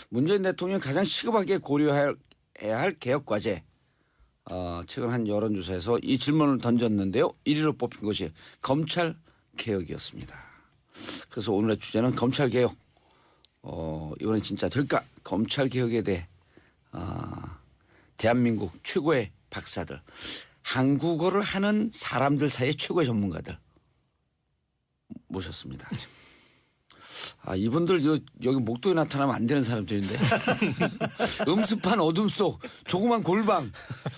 문재인 대통령이 가장 시급하게 고려해야 할 개혁 과제. 최근 한 여론조사에서 이 질문을 던졌는데요. 1위로 뽑힌 것이 검찰 개혁이었습니다. 그래서 오늘의 주제는 검찰 개혁. 이번엔 진짜 될까? 검찰 개혁에 대해 대한민국 최고의 박사들, 한국어를 하는 사람들 사이의 최고의 전문가들 모셨습니다. 이분들 여기 목도에 나타나면 안 되는 사람들인데 음습한 어둠 속 조그만 골방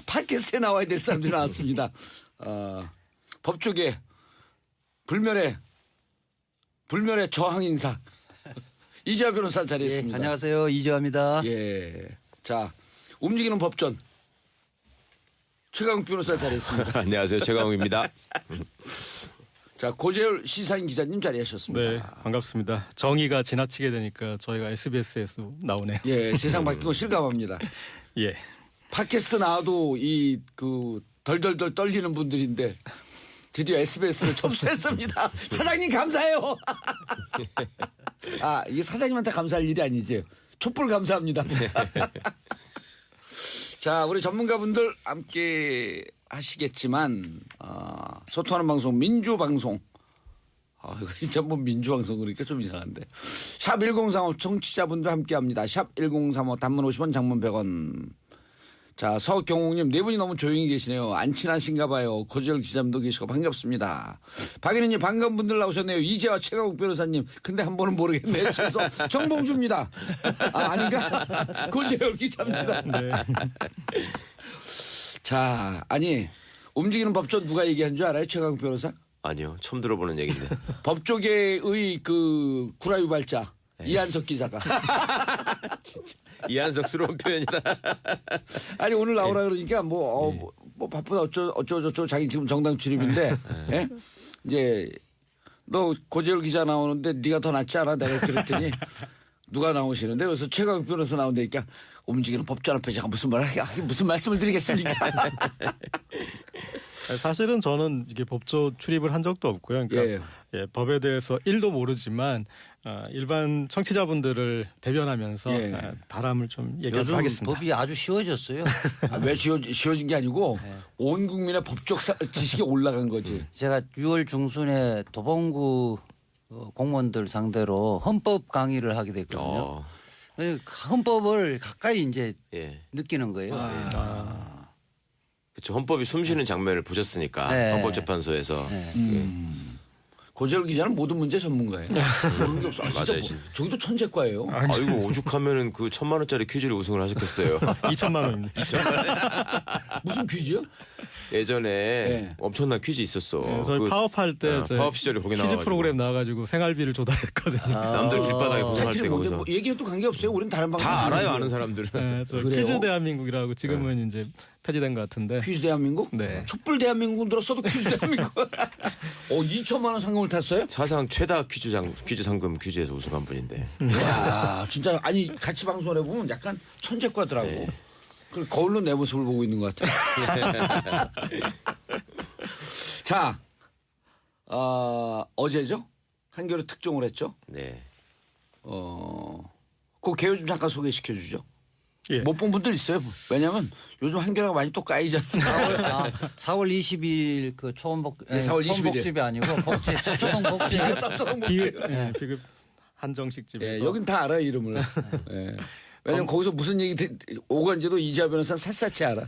팟캐스트에 나와야 될 사람들이 나왔습니다. 법조계 불멸의 저항 인사 이재화 변호사 자리했습니다. 예, 안녕하세요. 이재화입니다. 예, 자 움직이는 법전 최강욱 변호사 자리했습니다. 안녕하세요. 최강욱입니다. 자 고재열 시사인 기자님 자리하셨습니다. 네, 반갑습니다. 정의가 지나치게 되니까 저희가 SBS에서 나오네요. 예, 세상 바뀐 거 실감합니다. 예. 팟캐스트 나와도 덜덜덜 떨리는 분들인데 드디어 SBS를 접수했습니다. 사장님 감사해요. 이게 사장님한테 감사할 일이 아니지. 촛불 감사합니다. 자, 우리 전문가분들 함께 하시겠지만 소통하는 방송 민주방송. 이거 진짜 뭐 민주방송 그러니까 좀 이상한데. 샵 1035 청취자분들 함께합니다. 샵 1035 단문 50원 장문 100원. 자, 서경옥님 네 분이 너무 조용히 계시네요. 안 친하신가 봐요. 고재열 기자님도 계시고 반갑습니다. 박인희님 반가운 분들 나오셨네요. 이재화 최강욱 변호사님. 근데 한 번은 모르겠네요. 죄송. 정봉주입니다. 아닌가? 고재열 기자입니다. 네. 자, 움직이는 법조 누가 얘기한 줄 알아요? 최강욱 변호사? 아니요. 처음 들어보는 얘기인데. 법조계의 구라유발자 이한석 기자가. 진짜 이한석스러운 표현이다. 오늘 나오라 그러니까 뭐 바쁘다 어쩌고저쩌고 자기 지금 정당 출입인데 예? 이제 너 고재열 기자 나오는데 네가 더 낫지 않아? 내가 그랬더니 누가 나오시는데 그래서 최강욱 변호사 나온다니까 움직이는 법전 앞에 제가 무슨 말씀을 드리겠습니까? 사실은 저는 이게 법조 출입을 한 적도 없고요. 그러니까 예, 법에 대해서 1도 모르지만 일반 청취자분들을 대변하면서 바람을 좀 얘기를 하겠습니다. 법이 아주 쉬워졌어요. 왜 쉬워진 게 아니고 온 국민의 법적 지식이 올라간 거지. 제가 6월 중순에 도봉구 공무원들 상대로 헌법 강의를 하게 됐거든요. 헌법을 가까이 이제 느끼는 거예요. 그렇죠. 헌법이 숨쉬는 장면을 보셨으니까 헌법재판소에서. 고재열 기자는 모든 문제 전문가예요. 모르는 게 없어. 맞아요. 저기도 천재과예요. 이거 오죽하면은 그 1,000만 원짜리 퀴즈를 우승을 하셨겠어요. 2천만 원입니다. 무슨 퀴즈요? 예전에 엄청난 퀴즈 있었어. 저희 파업할 때 파업 시절에 거기 퀴즈 나와가지고. 프로그램 나와가지고 생활비를 조달했거든요. 남들 길바닥에 고생할 때 거기서. 얘기해도 관계없어요. 우리는 다른 방송 다 알아요. 아는 사람들은. 네, 퀴즈 대한민국이라고 지금은 이제 폐지된 것 같은데. 퀴즈 대한민국? 네. 촛불 대한민국은 들었어도 퀴즈 대한민국. 2천만 원 상금을 탔어요? 사상 최다 퀴즈 상금 퀴즈에서 우승한 분인데. 와 진짜 같이 방송을 해보면 약간 천재과더라고. 그리고 거울로 내 모습을 보고 있는 것 같아. 자, 어제죠? 한겨레 특종을 했죠? 네. 그 개요 좀 잠깐 소개시켜 주죠. 예. 못 본 분들 있어요. 왜냐면 요즘 한겨레가 많이 또 까이잖아요. 4월 20일 그 초원복 4월 21일. 초원복집이 아니고 초동 복집. 비급 한정식 집에서. 여긴 다 알아요 이름을. 왜냐면 거기서 무슨 얘기 오건지도 이재화 변호사는 샅샅이 알아.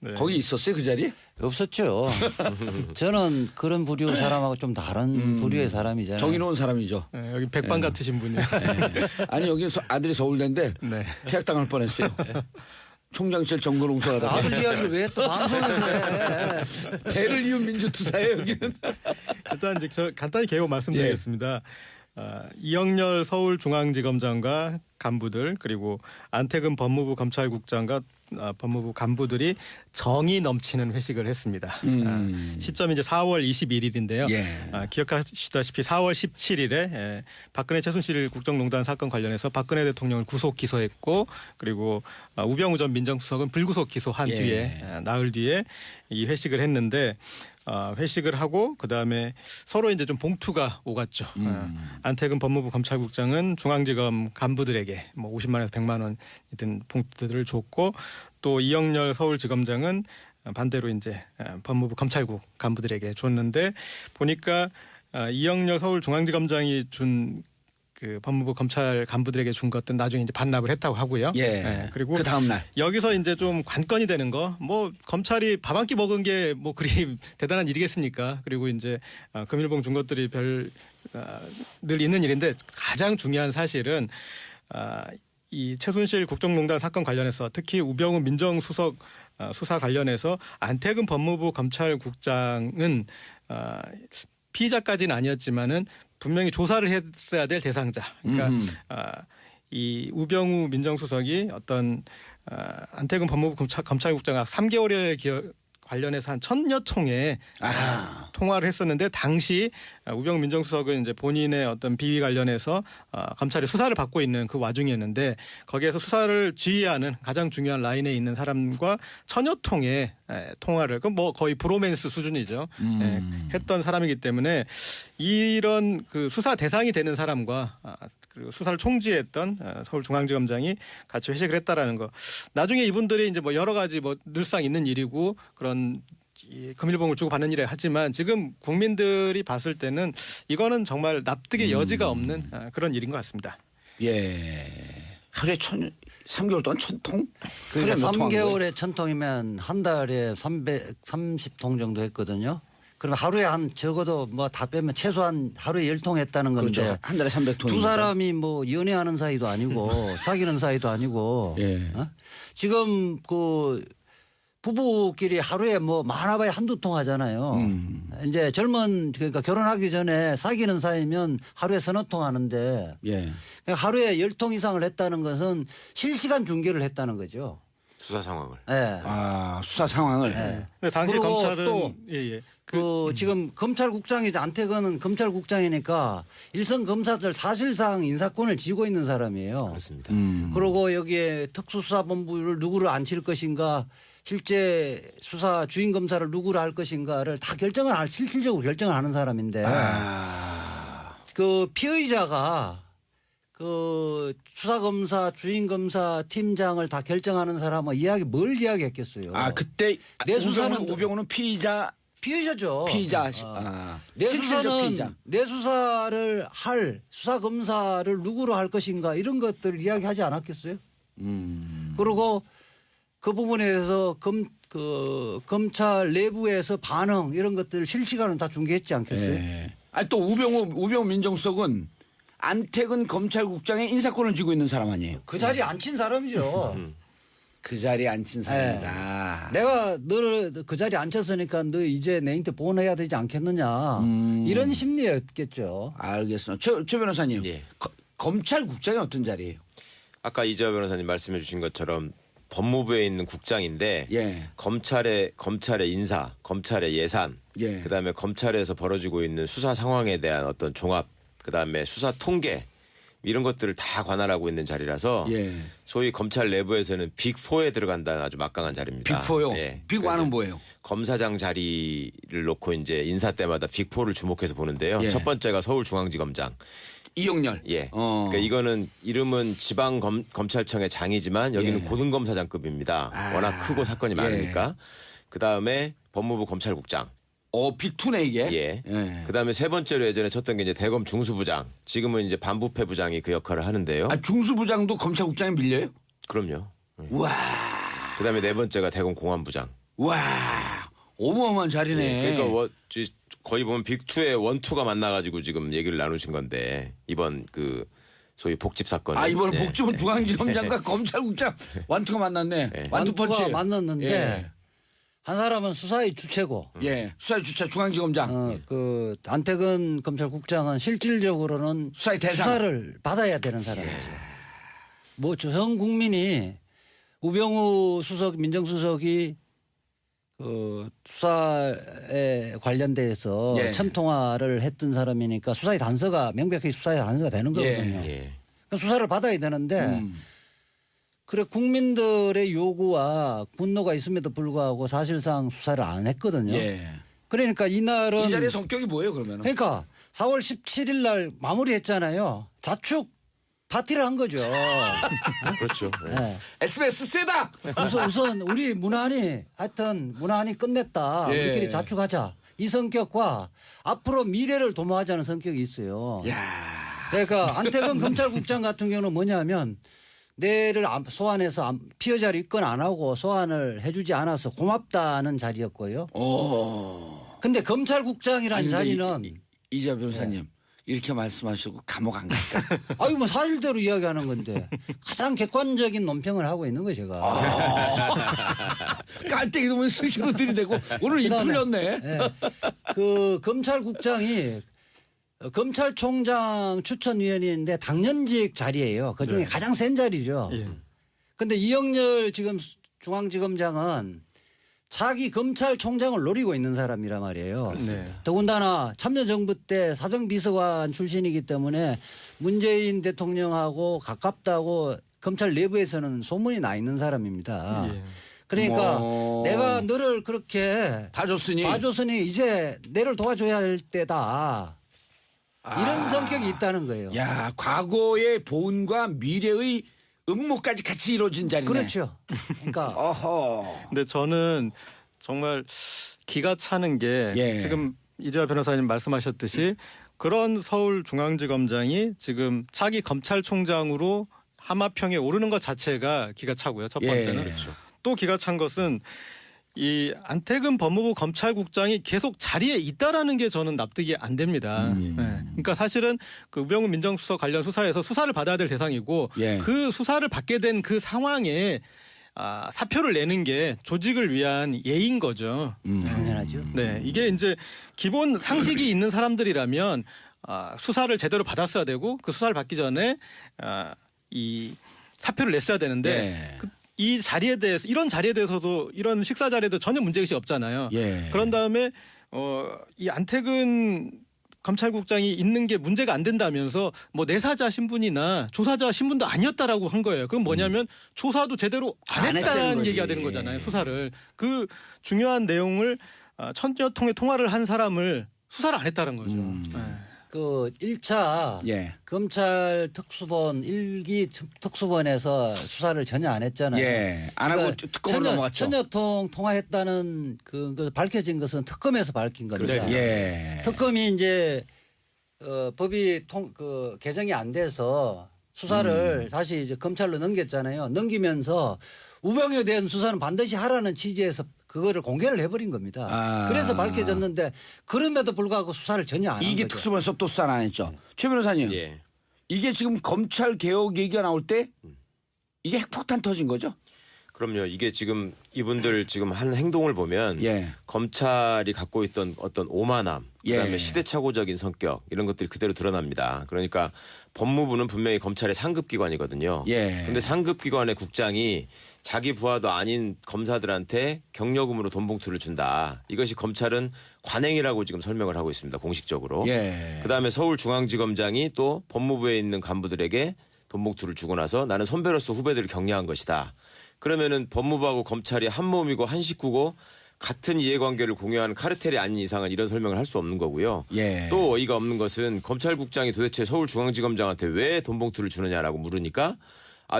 네. 거기 있었어요 그 자리에? 없었죠. 저는 그런 부류 사람하고 좀 다른 부류의 사람이잖아요. 정의로운 사람이죠. 여기 백반 같으신 분이요. 여기 아들이 서울대인데 네. 퇴학당할 뻔했어요. 총장실 정거농사하다가. 아들 이야기를 왜 또 방송에서 해. 대를 이은 민주투사예요 여기는. 일단 이제 저 간단히 개요 말씀드리겠습니다. 이영렬 서울중앙지검장과 간부들 그리고 안태근 법무부 검찰국장과 법무부 간부들이 정이 넘치는 회식을 했습니다. 시점이 이제 4월 21일인데요. 기억하시다시피 4월 17일에 박근혜 최순실 국정농단 사건 관련해서 박근혜 대통령을 구속 기소했고 그리고 우병우 전 민정수석은 불구속 기소한 뒤에 나흘 뒤에 이 회식을 했는데 회식을 하고 그다음에 서로 이제 좀 봉투가 오갔죠. 안태근 법무부 검찰국장은 중앙지검 간부들에게 뭐 50만 원에서 100만 원이든 봉투들을 줬고 또 이영렬 서울지검장은 반대로 이제 법무부 검찰국 간부들에게 줬는데 보니까 이영렬 서울중앙지검장이 준 그 법무부 검찰 간부들에게 준 것들은 나중에 이제 반납을 했다고 하고요. 예. 그리고 그 다음 날. 여기서 이제 좀 관건이 되는 거, 뭐 검찰이 밥 한 끼 먹은 게 뭐 그리 대단한 일이겠습니까? 그리고 이제 금일봉 준 것들이 늘 있는 일인데 가장 중요한 사실은 이 최순실 국정농단 사건 관련해서 특히 우병우 민정수석 수사 관련해서 안태근 법무부 검찰국장은 피의자까지는 아니었지만은 분명히 조사를 했어야 될 대상자. 그러니까 이 우병우 민정수석이 어떤 안태근 법무부 검찰국장과 3개월여 관련해서 한 1000여 통의 통화를 했었는데 당시 우병우 민정수석은 이제 본인의 어떤 비위 관련해서 검찰이 수사를 받고 있는 그 와중이었는데 거기에서 수사를 지휘하는 가장 중요한 라인에 있는 사람과 1000여 통의 통화를 그 뭐 거의 브로맨스 수준이죠. 했던 사람이기 때문에 이런 그 수사 대상이 되는 사람과 그리고 수사를 총지했던 서울중앙지검장이 같이 회식을 했다라는 거. 나중에 이분들이 이제 뭐 여러 가지 뭐 늘상 있는 일이고 그런 금일봉을 주고 받는 일을 하지만 지금 국민들이 봤을 때는 이거는 정말 납득의 여지가 없는 그런 일인 것 같습니다. 예. 하루에 3개월 동안 1000통? 그러니까 3개월에 1000통이면 한 달에 330통 정도 했거든요. 그럼 하루에 한 적어도 뭐 다 빼면 최소한 하루에 10통 했다는 건데. 그렇죠. 한 달에 300통. 두 사람이 뭐 연애하는 사이도 아니고 사귀는 사이도 아니고. 예. 지금 그 부부끼리 하루에 뭐 많아봐야 한두 통 하잖아요. 이제 그러니까 결혼하기 전에 사귀는 사이면 하루에 서너 통 하는데 예. 그러니까 하루에 10통 이상을 했다는 것은 실시간 중계를 했다는 거죠. 수사 상황을. 네. 수사 상황을. 네. 근데 당시 그리고 검찰은 또 지금 검찰국장이죠. 안태근은 검찰국장이니까 일선 검사들 사실상 인사권을 쥐고 있는 사람이에요. 그렇습니다. 그리고 여기에 특수수사본부를 누구를 앉힐 것인가 실제 수사 주인 검사를 누구를 할 것인가를 다 실질적으로 결정을 하는 사람인데 그 피의자가 그 수사검사, 주인검사, 팀장을 다 결정하는 사람은 뭘 이야기했겠어요. 그때 내 수사는 우병우는 피의자죠. 피의자. 내 실질적 수사는 피의자. 내 수사를 할 수사검사를 누구로 할 것인가 이런 것들을 이야기하지 않았겠어요. 그리고 그 부분에 대해서 검찰 내부에서 반응 이런 것들 실시간으로 다 중계했지 않겠어요. 예. 또 우병우 민정수석은 안태근 검찰국장의 인사권을 쥐고 있는 사람 아니에요. 그 자리에 앉힌 사람이죠. 그 자리에 앉힌 사람이다. 내가 너를 그 자리에 앉혔으니까 너 이제 내한테 보호해야 되지 않겠느냐. 이런 심리였겠죠. 알겠습니다. 최 변호사님. 예. 검찰국장이 어떤 자리예요? 아까 이재화 변호사님 말씀해 주신 것처럼 법무부에 있는 국장인데 예. 검찰의 인사, 검찰의 예산, 예. 그다음에 검찰에서 벌어지고 있는 수사 상황에 대한 어떤 종합, 그다음에 수사 통계 이런 것들을 다 관할하고 있는 자리라서 예. 소위 검찰 내부에서는 빅4에 들어간다는 아주 막강한 자리입니다. 빅4요? 예. 빅1은 뭐예요? 검사장 자리를 놓고 이제 인사 때마다 빅4를 주목해서 보는데요. 예. 첫 번째가 서울중앙지검장. 이영렬. 예. 그러니까 이거는 이름은 지방 검찰청의 장이지만 여기는 예. 고등검사장급입니다. 워낙 크고 사건이 많으니까. 그다음에 법무부 검찰국장. 빅2네 이게. 예. 예. 그다음에 세 번째로 예전에 쳤던 게 이제 대검 중수부장. 지금은 이제 반부패 부장이 그 역할을 하는데요. 중수부장도 검찰국장에 밀려요? 그럼요. 우와. 그다음에 네 번째가 대검 공안부장. 우와. 어마어마한 자리네. 예. 그러니까 거의 보면 빅2의 원투가 만나가지고 지금 얘기를 나누신 건데 이번 그 소위 복집 사건. 이번에 복집은 중앙지검장과 검찰국장 완투가 만났네. 완투가 만났는데 예. 한 사람은 수사의 주체고. 예. 수사의 주체 중앙지검장. 그 안태근 검찰국장은 실질적으로는 수사의 대상. 수사를 받아야 되는 사람이죠. 뭐 전 국민이 우병우 민정수석이 그 수사에 관련돼서 예. 천통화를 했던 사람이니까 수사의 단서가 명백하게 수사의 단서가 되는 거거든요. 예. 그러니까 수사를 받아야 되는데 그래 국민들의 요구와 분노가 있음에도 불구하고 사실상 수사를 안 했거든요. 예. 그러니까 이날은 이 자리의 성격이 뭐예요 그러면? 그러니까 4월 17일 날 마무리했잖아요. 자축 파티를 한 거죠. 그렇죠. 네. 네. SBS 세다. 우선 우리 문안이 끝냈다. 예. 우리끼리 자축하자. 이 성격과 앞으로 미래를 도모하자는 성격이 있어요. 야. 그러니까 안태근 검찰국장 같은 경우는 뭐냐면 내를 소환해서 피의자를 입건 안 하고 소환을 해주지 않아서 고맙다는 자리였고요. 오. 근데 검찰국장이라는 아니, 근데 자리는 이자 변호사님 이렇게 말씀하시고 감옥 안 갈까? 아유 뭐 사실대로 이야기하는 건데 가장 객관적인 논평을 하고 있는 거예요 제가. 깔때기 놈은 수시로 들이대고 오늘 이 그다음에, 풀렸네. 예. 그 검찰국장이 검찰총장 추천위원회인데 당연직 자리예요. 그중에 네. 가장 센 자리죠. 예. 근데 이영렬 지금 중앙지검장은 자기 검찰총장을 노리고 있는 사람이란 말이에요. 네. 더군다나 참여정부 때 사정비서관 출신이기 때문에 문재인 대통령하고 가깝다고 검찰 내부에서는 소문이 나 있는 사람입니다. 예. 그러니까 뭐. 내가 너를 그렇게 봐줬으니. 이제 내를 도와줘야 할 때다. 이런 성격이 있다는 거예요. 야 과거의 보은과 미래의 음모까지 같이 이루어진 자리네. 그렇죠. 그러니까 어허. 근데 저는 정말 기가 차는 게 예. 지금 이재화 변호사님 말씀하셨듯이 그런 서울중앙지검장이 지금 차기 검찰총장으로 하마평에 오르는 것 자체가 기가 차고요. 첫 번째는. 예. 그렇죠. 또 기가 찬 것은 이 안태근 법무부 검찰국장이 계속 자리에 있다라는 게 저는 납득이 안 됩니다. 네. 그러니까 사실은 그 우병우 민정수석 관련 수사에서 수사를 받아야 될 대상이고 예. 그 수사를 받게 된 그 상황에 사표를 내는 게 조직을 위한 예인 거죠. 당연하죠. 네, 이게 이제 기본 상식이 있는 사람들이라면 수사를 제대로 받았어야 되고 그 수사를 받기 전에 이 사표를 냈어야 되는데 네. 이 자리에 대해서 이런 자리에 대해서도 이런 식사 자리에도 전혀 문제의식이 없잖아요. 예. 그런 다음에 이 안태근 검찰국장이 있는 게 문제가 안 된다면서 뭐 내사자 신분이나 조사자 신분도 아니었다라고 한 거예요. 그럼 뭐냐면 조사도 제대로 안 안 했다는 했다는 거지. 얘기가 되는 거잖아요. 수사를. 그 중요한 내용을 천여 통의 통화를 한 사람을 수사를 안 했다는 거죠. 네. 그 1차 예. 검찰 특수본 1기 특수본에서 수사를 전혀 안 했잖아요. 예. 안 하고 특검으로 넘어갔죠. 천여통 통화했다는 그 밝혀진 것은 특검에서 밝힌 겁니다. 예. 특검이 이제 법이 개정이 안 돼서 수사를 다시 이제 검찰로 넘겼잖아요. 넘기면서 우병우에 대한 수사는 반드시 하라는 취지에서 그거를 공개를 해버린 겁니다. 그래서 밝혀졌는데 그럼에도 불구하고 수사를 전혀 안 한 거죠. 이게 특수본에서 또 수사를 안 했죠. 최 변호사님. 예. 이게 지금 검찰 개혁 얘기가 나올 때 이게 핵폭탄 터진 거죠? 그럼요. 이게 지금 이분들 지금 한 행동을 보면 예. 검찰이 갖고 있던 어떤 오만함, 그다음에 예. 시대착오적인 성격 이런 것들이 그대로 드러납니다. 그러니까 법무부는 분명히 검찰의 상급기관이거든요. 예. 그런데 상급기관의 국장이 자기 부하도 아닌 검사들한테 경력금으로 돈 봉투를 준다. 이것이 검찰은 관행이라고 지금 설명을 하고 있습니다. 공식적으로. 예. 그다음에 서울중앙지검장이 또 법무부에 있는 간부들에게 돈 봉투를 주고 나서 나는 선배로서 후배들을 격려한 것이다. 그러면은 법무부하고 검찰이 한 몸이고 한 식구고 같은 이해관계를 공유하는 카르텔이 아닌 이상은 이런 설명을 할 수 없는 거고요. 예. 또 어이가 없는 것은 검찰국장이 도대체 서울중앙지검장한테 왜 돈 봉투를 주느냐라고 물으니까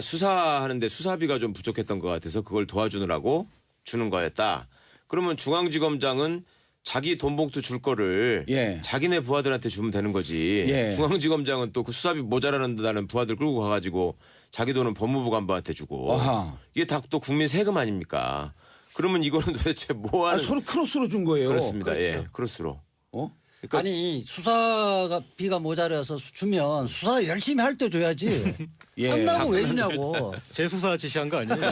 수사하는데 수사비가 좀 부족했던 것 같아서 그걸 도와주느라고 주는 거였다. 그러면 중앙지검장은 자기 돈 봉투 줄 거를 예. 자기네 부하들한테 주면 되는 거지. 예. 중앙지검장은 또 그 수사비 모자라는다는 부하들 끌고 가가지고 자기 돈은 법무부 간부한테 주고. 아하. 이게 다 또 국민 세금 아닙니까? 그러면 이거는 도대체 뭐 하는. 서로 크로스로 준 거예요. 그렇습니다. 그렇죠. 예, 크로스로. 어? 그러니까 아니 수사가 비가 모자라서 주면 수사 열심히 할 때 줘야지. 예. 끝나고 왜 주냐고. 재수사 지시한 거 아니에요?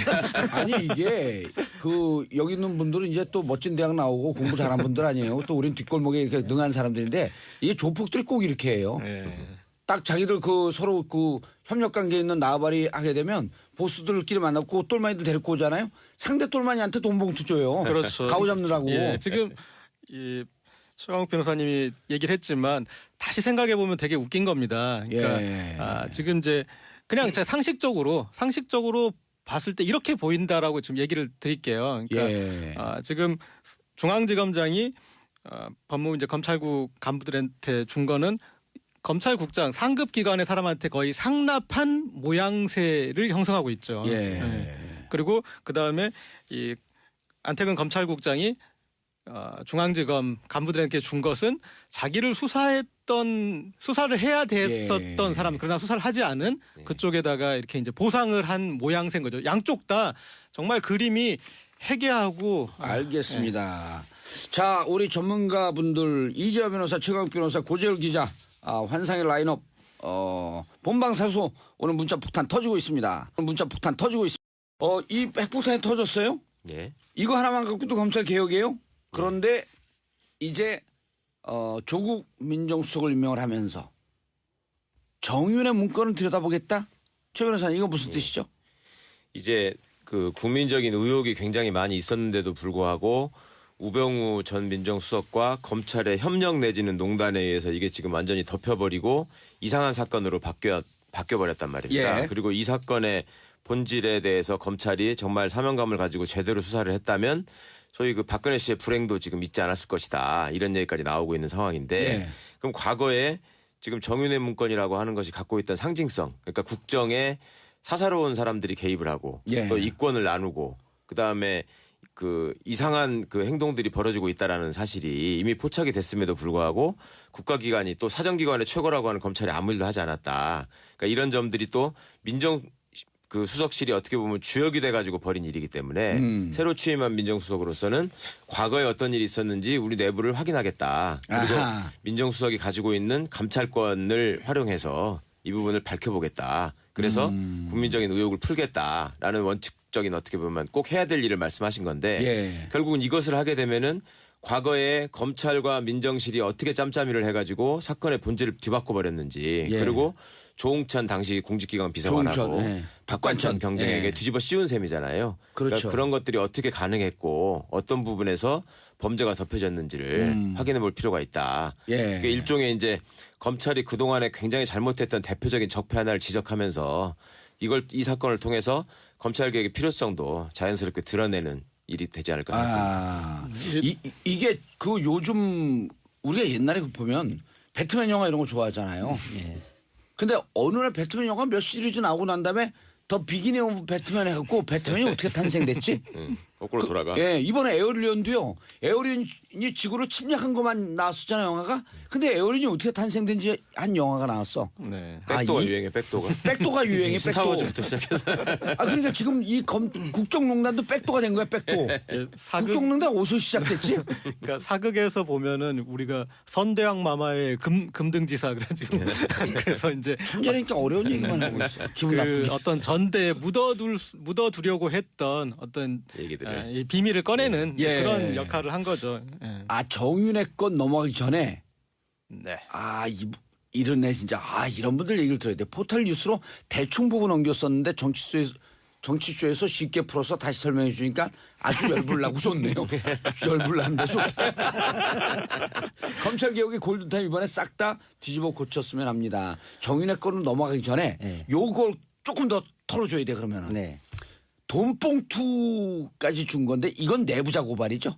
아니 이게 그 여기 있는 분들은 이제 또 멋진 대학 나오고 공부 잘한 분들 아니에요. 또 우린 뒷골목에 이렇게 능한 사람들인데 이게 조폭들이 꼭 이렇게 해요. 네. 딱 자기들 그 서로 그 협력 관계에 있는 나발이 하게 되면 보스들끼리 만나고 똘마니들 데리고 오잖아요. 상대 똘마니한테 돈 봉투 줘요. 그렇죠. 가오 잡느라고. 예, 지금 이 최강욱 변호사님이 얘기를 했지만 다시 생각해 보면 되게 웃긴 겁니다. 그러니까 예. 지금 이제 그냥 제가 상식적으로 봤을 때 이렇게 보인다라고 지금 얘기를 드릴게요. 그러니까 예. 지금 중앙지검장이 법무부 이제 검찰국 간부들한테 준 거는 검찰국장 상급 기관의 사람한테 거의 상납한 모양새를 형성하고 있죠. 예. 그리고 그 다음에 이 안태근 검찰국장이 중앙지검 간부들에게 준 것은 자기를 수사를 해야 됐었던 예. 사람, 그러나 수사를 하지 않은 그쪽에다가 이렇게 이제 보상을 한 모양새인 거죠. 양쪽 다 정말 그림이 해괴하고. 알겠습니다. 자, 우리 전문가분들 이재화 변호사, 최강욱 변호사, 고재열 기자, 환상의 라인업, 본방사수 오늘 문자 폭탄 터지고 있습니다. 이 핵폭탄이 터졌어요? 예. 이거 하나만 갖고도 검찰 개혁이에요? 그런데 이제 조국 민정수석을 임명을 하면서 정윤의 문건을 들여다보겠다? 최 변호사님 이거 무슨 뜻이죠? 이제 그 국민적인 의혹이 굉장히 많이 있었는데도 불구하고 우병우 전 민정수석과 검찰의 협력 내지는 농단에 의해서 이게 지금 완전히 덮여버리고 이상한 사건으로 바뀌어버렸단 말입니다. 예. 그리고 이 사건의 본질에 대해서 검찰이 정말 사명감을 가지고 제대로 수사를 했다면 소위 그 박근혜 씨의 불행도 지금 있지 않았을 것이다. 이런 얘기까지 나오고 있는 상황인데 예. 그럼 과거에 지금 정윤회 문건이라고 하는 것이 갖고 있던 상징성, 그러니까 국정에 사사로운 사람들이 개입을 하고 예. 또 이권을 나누고 그다음에 그 이상한 그 행동들이 벌어지고 있다라는 사실이 이미 포착이 됐음에도 불구하고 국가기관이 또 사정기관의 최고라고 하는 검찰이 아무 일도 하지 않았다. 그러니까 이런 점들이 또 민정 그 수석실이 어떻게 보면 주역이 돼가지고 벌인 일이기 때문에 새로 취임한 민정수석으로서는 과거에 어떤 일이 있었는지 우리 내부를 확인하겠다. 그리고 아하. 민정수석이 가지고 있는 감찰권을 활용해서 이 부분을 밝혀보겠다. 그래서 국민적인 의혹을 풀겠다라는 원칙적인 어떻게 보면 꼭 해야 될 일을 말씀하신 건데 예. 결국은 이것을 하게 되면은 과거에 검찰과 민정실이 어떻게 짬짬이를 해가지고 사건의 본질을 뒤바꿔 버렸는지 예. 그리고 조홍천 당시 공직기관 비서관하고 조홍천, 예. 박관천 경쟁에게 예. 뒤집어 씌운 셈이잖아요. 그렇죠. 그러니까 그런 것들이 어떻게 가능했고 어떤 부분에서 범죄가 덮여졌는지를 확인해 볼 필요가 있다. 예. 그러니까 일종의 이제 검찰이 그동안에 굉장히 잘못했던 대표적인 적폐 하나를 지적하면서 이 사건을 통해서 검찰 개혁의 필요성도 자연스럽게 드러내는 일이 되지 않을까 생각합니다. 이게 그 요즘 우리가 옛날에 보면 배트맨 영화 이런 거 좋아하잖아요. 예. 근데 어느 날 배트맨 영화 몇 시리즈 나오고 난 다음에 더 비기닝 오브 배트맨 해갖고 배트맨이 어떻게 탄생됐지? 거꾸로 돌아가. 예, 이번에 에어리언도요. 에어리언이 지구를 침략한 것만 나왔었잖아요, 영화가. 근데 에어리언이 어떻게 탄생된지 한 영화가 나왔어. 네. 백도가 유행해, 백도가. 백도가 유행해, 백도. 스타워즈부터 시작해서. 그러니까 지금 이 국정농단도 백도가 된 거야, 백도. 국정농단 어디서 시작됐지? 그러니까 사극에서 보면은 우리가 선대왕 마마의 금등지사 그래가지고 그래서 이제 천재니까 어려운 얘기만 하고 있어. 기분 나쁘게. 어떤 전대에 묻어두려고 했던 어떤 얘기들을. 이 비밀을 꺼내는 예. 그런 역할을 한 거죠. 예. 정윤의 건 넘어가기 전에 네. 이런 애 진짜 이런 분들 얘기를 들어야 돼. 포털 뉴스로 대충 보고 넘겼었는데 정치쇼에서 쉽게 풀어서 다시 설명해 주니까 아주 열불나고 좋네요. 열불나는데 좋대. 검찰개혁의 골든타임 이번에 싹 다 뒤집어 고쳤으면 합니다. 정윤의 건으로 넘어가기 전에 네. 요걸 조금 더 털어줘야 돼 그러면은. 네. 돈봉투까지 준 건데 이건 내부자 고발이죠.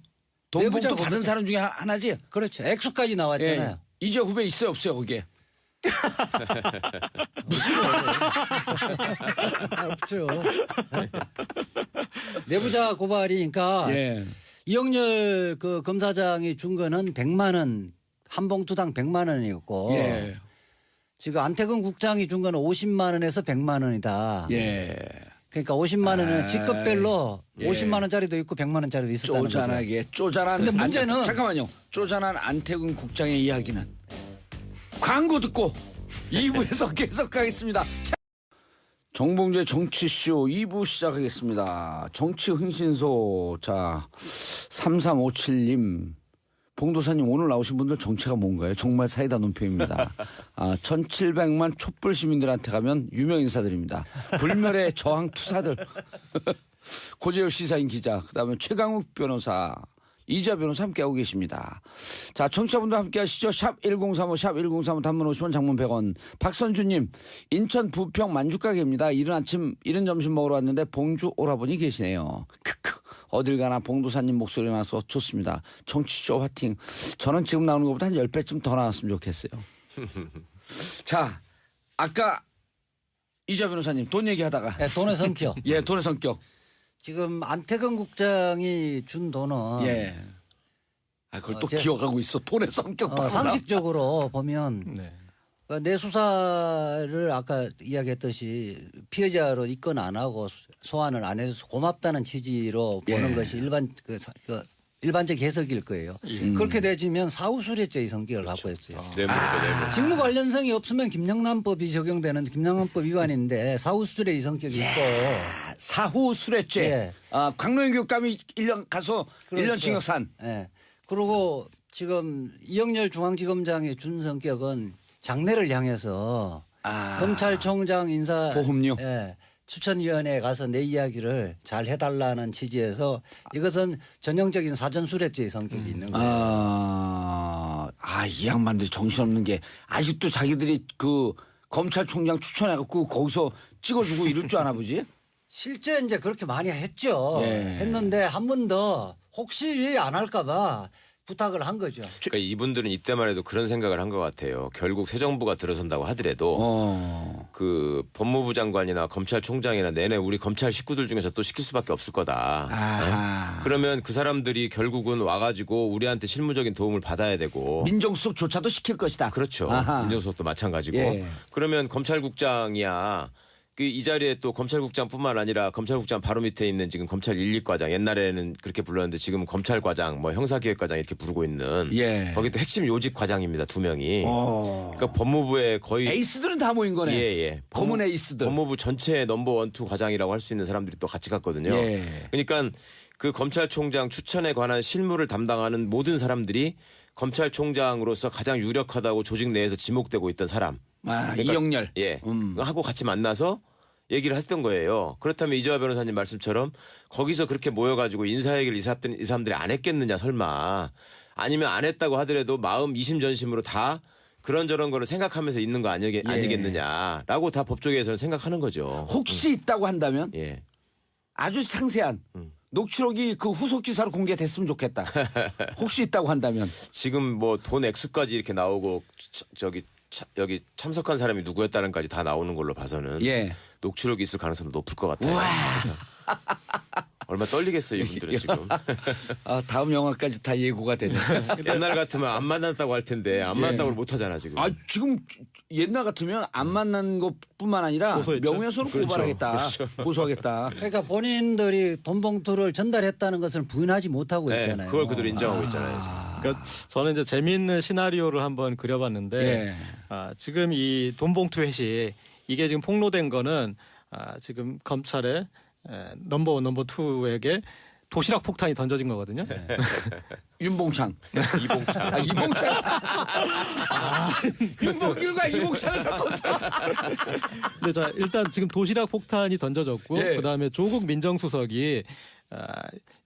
돈봉투 내부자 받은 고발. 사람 중에 하나지. 그렇죠. 액수까지 나왔잖아요. 예. 이제 후배 있어요 없어요 거기에? 없죠. 내부자 고발이니까 예. 이영렬 그 검사장이 준 거는 100만 원, 한 봉투당 100만 원이었고 예. 지금 안태근 국장이 준 거는 50만 원에서 100만 원이다. 예. 그러니까 50만 원은 직급별로 예. 50만 원짜리도 있고 100만 원짜리도 있었다는 거죠. 쪼잔하게 쪼잔한. 근데 문제는 잠깐만요. 쪼잔한 안태근 국장의 이야기는 광고 듣고 2부에서 계속 가겠습니다. 정봉재 정치쇼 2부 시작하겠습니다. 정치 흥신소. 자, 3357님. 봉도사님 오늘 나오신 분들 정체가 뭔가요? 정말 사이다 논평입니다. 1700만 촛불 시민들한테 가면 유명 인사들입니다. 불멸의 저항 투사들. 고재열 시사인 기자, 그다음에 최강욱 변호사, 이자 변호사 함께하고 계십니다. 자, 청취자분들 함께 하시죠. 샵 1035, 샵 1035 단문 50원, 장문 100원. 박선주님, 인천 부평 만주가게입니다. 이른 점심 먹으러 왔는데 봉주 오라버니 계시네요. 크크. 어딜 가나 봉도사님 목소리 나서 좋습니다. 정치쇼 화팅. 저는 지금 나오는 것보다 한 10배쯤 더 나왔으면 좋겠어요. 자, 아까 이자 변호사님 돈 얘기하다가 예, 돈의 성격. 예, 돈의 성격. 지금 안태근 국장이 준 돈은 예. 아, 그걸 또 제- 기억하고 있어. 돈의 성격. 상식적으로 보면 네. 그러니까 내 수사를 아까 이야기했듯이 피해자로 입건 안 하고 소환을 안 해서 고맙다는 취지로 보는 예. 것이 일반적 해석일 거예요. 그렇게 되지면 사후수뢰죄의 성격을 갖고 있어요. 뇌물이죠, 뇌물. 직무 관련성이 없으면 김영란법이 적용되는 김영란법 위반인데 사후수뢰의 성격이 있고 사후 수뢰죄. 예. 아, 강로영 교육감이 1년 가서 그렇죠. 1년 징역산. 예. 그리고 지금 이영렬 중앙지검장의 준 성격은 장래를 향해서 아. 검찰총장 인사 보험료? 예, 추천위원회에 가서 내 이야기를 잘 해달라는 취지에서 이것은 전형적인 사전수뢰죄의 성격이 있는 거예요. 이 양반들 정신없는 게 아직도 자기들이 그 검찰총장 추천해갖고 거기서 찍어주고 이럴 줄 아나 보지? 실제 이제 그렇게 많이 했죠. 예. 했는데 한 번 더 혹시 안 할까봐 부탁을 한 거죠. 그러니까 이분들은 이때만 해도 그런 생각을 한 것 같아요. 결국 새 정부가 들어선다고 하더라도 그 법무부 장관이나 검찰총장이나 내내 우리 검찰 식구들 중에서 또 시킬 수밖에 없을 거다. 아. 네? 그러면 그 사람들이 결국은 와가지고 우리한테 실무적인 도움을 받아야 되고. 민정수석조차도 시킬 것이다. 그렇죠. 아하. 민정수석도 마찬가지고. 예. 그러면 검찰국장이야. 그 이 자리에 또 검찰국장뿐만 아니라 검찰국장 바로 밑에 있는 지금 검찰 1, 2과장 옛날에는 그렇게 불렀는데 지금은 검찰과장 뭐 형사기획과장 이렇게 부르고 있는 예. 거기 또 핵심 요직 과장입니다. 2명이. 어. 그러니까 법무부에 거의 에이스들은 다 모인 거네. 예. 검은 에이스들. 법무부 전체 넘버 1, 2 과장이라고 할 수 있는 사람들이 또 같이 갔거든요. 예. 그러니까 그 검찰총장 추천에 관한 실무를 담당하는 모든 사람들이 검찰총장으로서 가장 유력하다고 조직 내에서 지목되고 있던 사람. 이영렬. 예. 하고 같이 만나서 얘기를 했던 거예요. 그렇다면 이재화 변호사님 말씀처럼 거기서 그렇게 모여가지고 인사 얘기를 이 사람들이 안 했겠느냐 설마. 아니면 안 했다고 하더라도 마음 이심전심으로 다 그런저런 거를 생각하면서 있는 거 아니겠느냐라고 다 법조계에서는 생각하는 거죠. 혹시 있다고 한다면 예. 아주 상세한 녹취록이 그 후속 기사로 공개됐으면 좋겠다. 혹시 있다고 한다면. 지금 뭐 돈 액수까지 이렇게 나오고 여기 참석한 사람이 누구였다는까지 다 나오는 걸로 봐서는 예. 녹취록이 있을 가능성도 높을 것 같아요. 얼마나 떨리겠어요 이분들은 지금. 다음 영화까지 다 예고가 되네. 옛날 같으면 안 만났다고 할 텐데 안 만났다고 못 하잖아 지금. 지금 옛날 같으면 안 만난 것뿐만 아니라 고소했죠. 명예훼손으로 고발하겠다. 고소하겠다. 그러니까 본인들이 돈 봉투를 전달했다는 것을 부인하지 못하고 네, 있잖아요. 그걸 그대로 인정하고 있잖아요. 지금. 그러니까 저는 이제 재미있는 시나리오를 한번 그려봤는데 예. 지금 이 돈봉투 회식 이게 지금 폭로된 거는 지금 검찰의 넘버 1, 넘버 2에게 도시락 폭탄이 던져진 거거든요. 윤봉창. 이봉창. 이봉창. 윤봉길과 이봉창을 자꾸. 근데 자 일단 지금 도시락 폭탄이 던져졌고 예. 그다음에 조국 민정수석이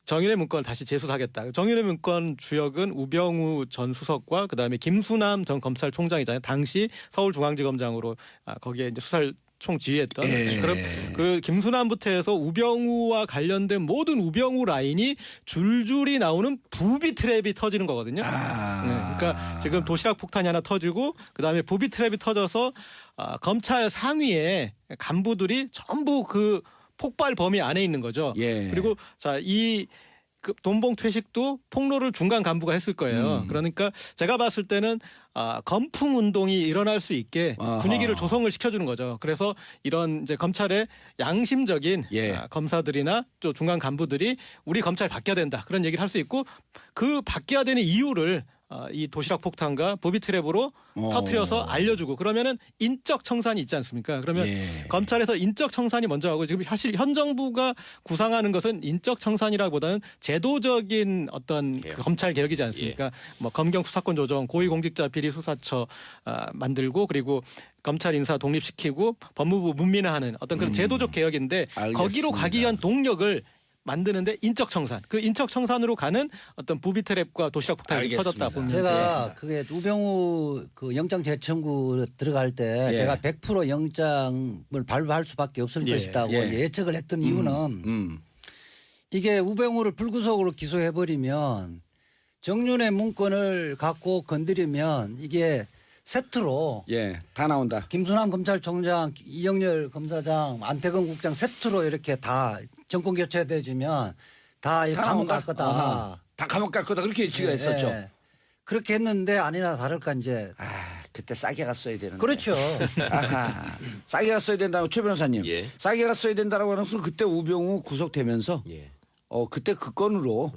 정윤회 문건을 다시 재수사하겠다. 정윤회 문건 주역은 우병우 전 수석과 그다음에 김수남 전 검찰총장이잖아요. 당시 서울중앙지검장으로 거기에 이제 수사를 총지휘했던 그럼 그 김수남부터 해서 우병우와 관련된 모든 우병우 라인이 줄줄이 나오는 부비 트랩이 터지는 거거든요. 그러니까 지금 도시락 폭탄이 하나 터지고 그다음에 부비 트랩이 터져서 검찰 상위에 간부들이 전부 그 폭발 범위 안에 있는 거죠. 예. 그리고 이 돈봉투 회식도 폭로를 중간 간부가 했을 거예요. 그러니까 제가 봤을 때는 검풍 운동이 일어날 수 있게 분위기를 조성을 시켜주는 거죠. 그래서 이런 이제 검찰의 양심적인 검사들이나 또 중간 간부들이 우리 검찰 바뀌어야 된다 그런 얘기를 할 수 있고 그 바뀌어야 되는 이유를 이 도시락 폭탄과 보비 트랩으로 터트려서 알려주고 그러면은 인적 청산이 있지 않습니까? 그러면 검찰에서 인적 청산이 먼저 하고 지금 사실 현 정부가 구상하는 것은 인적 청산이라기보다는 제도적인 어떤 그 검찰 개혁이지 않습니까? 뭐 검경 수사권 조정, 고위공직자 비리 수사처 만들고 그리고 검찰 인사 독립시키고 법무부 문민화하는 어떤 그런 제도적 개혁인데 알겠습니다. 거기로 가기 위한 동력을 만드는데 인적 청산, 그 인적 청산으로 가는 어떤 부비 트랩과 도시락 폭탄이 알겠습니다. 터졌다 보면 제가 그게 우병우 그 영장 재청구 들어갈 때 예. 제가 100% 영장을 발부할 수밖에 없을 것이다고 예측을 했던 이유는 이게 우병우를 불구속으로 기소해버리면 정윤의 문건을 갖고 건드리면 이게 세트로 예, 다 나온다. 김순환 검찰총장, 이영렬 검사장, 안태근 국장 세트로 이렇게 다 정권 교체돼지면 다 다 감옥 나온다. 갈 거다. 아하. 다 감옥 갈 거다. 그렇게 예측을 했었죠. 예. 그렇게 했는데 아니나 다를까 이제 그때 싸게 갔어야 되는데. 그렇죠. 아하. 싸게 갔어야 된다고 최 변호사님. 예. 싸게 갔어야 된다라고 하는 것은 그때 우병우 구속되면서 예. 그때 그 건으로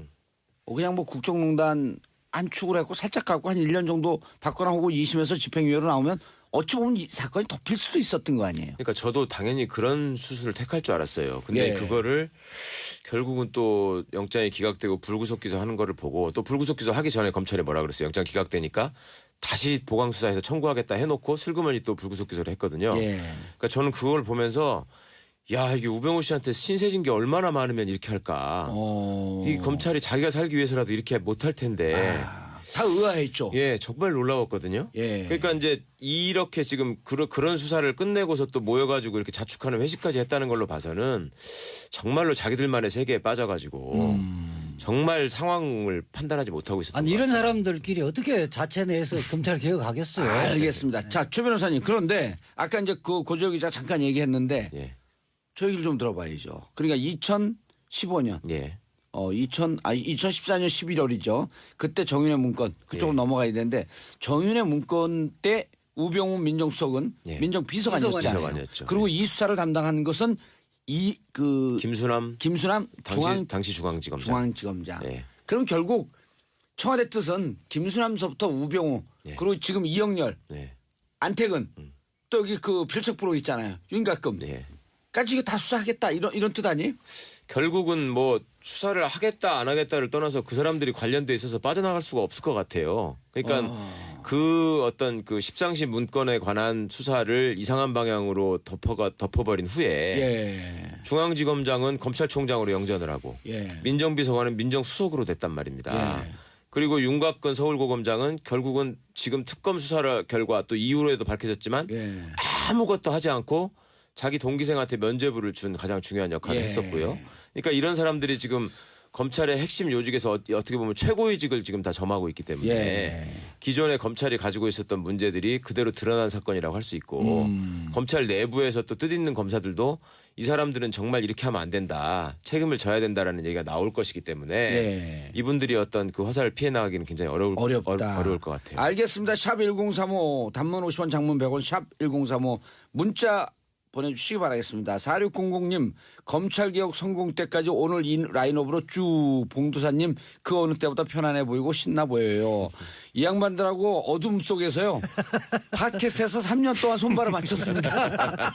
그냥 뭐 국정농단 안축을 했고 살짝 갖고 한 1년 정도 받거나 하고 2심에서 집행유예로 나오면 어찌 보면 이 사건이 덮일 수도 있었던 거 아니에요. 그러니까 저도 당연히 그런 수순을 택할 줄 알았어요. 근데 예. 그거를 결국은 또 영장이 기각되고 불구속 기소하는 거를 보고 또 불구속 기소하기 전에 검찰이 뭐라 그랬어요. 영장 기각되니까 다시 보강 수사해서 청구하겠다 해놓고 슬그머니 또 불구속 기소를 했거든요. 예. 그러니까 저는 그걸 보면서 야 이게 우병우 씨한테 신세진 게 얼마나 많으면 이렇게 할까. 이 검찰이 자기가 살기 위해서라도 이렇게 못할 텐데. 다 의아했죠. 예, 정말 놀라웠거든요. 예. 그러니까 이제 이렇게 지금 그런 수사를 끝내고서 또 모여가지고 이렇게 자축하는 회식까지 했다는 걸로 봐서는 정말로 자기들만의 세계에 빠져가지고 정말 상황을 판단하지 못하고 있었던 아니 것 이런 같아요. 사람들끼리 어떻게 자체 내에서 검찰 개혁하겠어요. 알겠습니다. 자, 최 변호사님. 그런데 아까 이제 그 고재호 기자 잠깐 얘기했는데 예, 저 얘기를 좀 들어봐야죠. 그러니까 2015년 예, 2014년 11월이죠. 그때 정윤의 문건 그쪽으로 예. 넘어가야 되는데 정윤의 문건 때 우병우 민정수석은 예. 민정비서관이었잖아요. 비서관이었죠. 그리고 이 수사를 담당한 것은 김수남 김수남 당시 중앙지검장. 중앙지검장. 예. 그럼 결국 청와대 뜻은 김수남서부터 우병우 예. 그리고 지금 이영렬, 네, 안태근 또 여기 그 필척부로 있잖아요. 윤곽금. 네. 까지 이거 다 수사하겠다 이런 뜻 아니에요? 결국은 뭐 수사를 하겠다 안 하겠다를 떠나서 그 사람들이 관련돼 있어서 빠져나갈 수가 없을 것 같아요. 그러니까 그 어떤 그 십상시 문건에 관한 수사를 이상한 방향으로 덮어버린 후에 예. 중앙지검장은 검찰총장으로 영전을 하고 예. 민정비서관은 민정수석으로 됐단 말입니다. 예. 그리고 윤곽근 서울고검장은 결국은 지금 특검 수사 결과 또 이후로에도 밝혀졌지만 예. 아무것도 하지 않고 자기 동기생한테 면죄부를 준 가장 중요한 역할을 예. 했었고요. 그러니까 이런 사람들이 지금 검찰의 핵심 요직에서 어떻게 보면 최고위직을 지금 다 점하고 있기 때문에 예. 기존에 검찰이 가지고 있었던 문제들이 그대로 드러난 사건이라고 할 수 있고 검찰 내부에서 또 뜻있는 검사들도 이 사람들은 정말 이렇게 하면 안 된다. 책임을 져야 된다라는 얘기가 나올 것이기 때문에 예. 이분들이 어떤 그 화살을 피해 나가기는 굉장히 어려울 것 같아요. 알겠습니다. 샵 1035 단문 50원 장문 100원 샵 1035 문자 보내주시기 바라겠습니다. 4600님 검찰개혁 성공 때까지 오늘 이 라인업으로 쭉 봉두사님 그 어느 때보다 편안해 보이고 신나 보여요. 이 양반들하고 어둠 속에서요. 팟캐스트에서 3년 동안 손발을 맞췄습니다.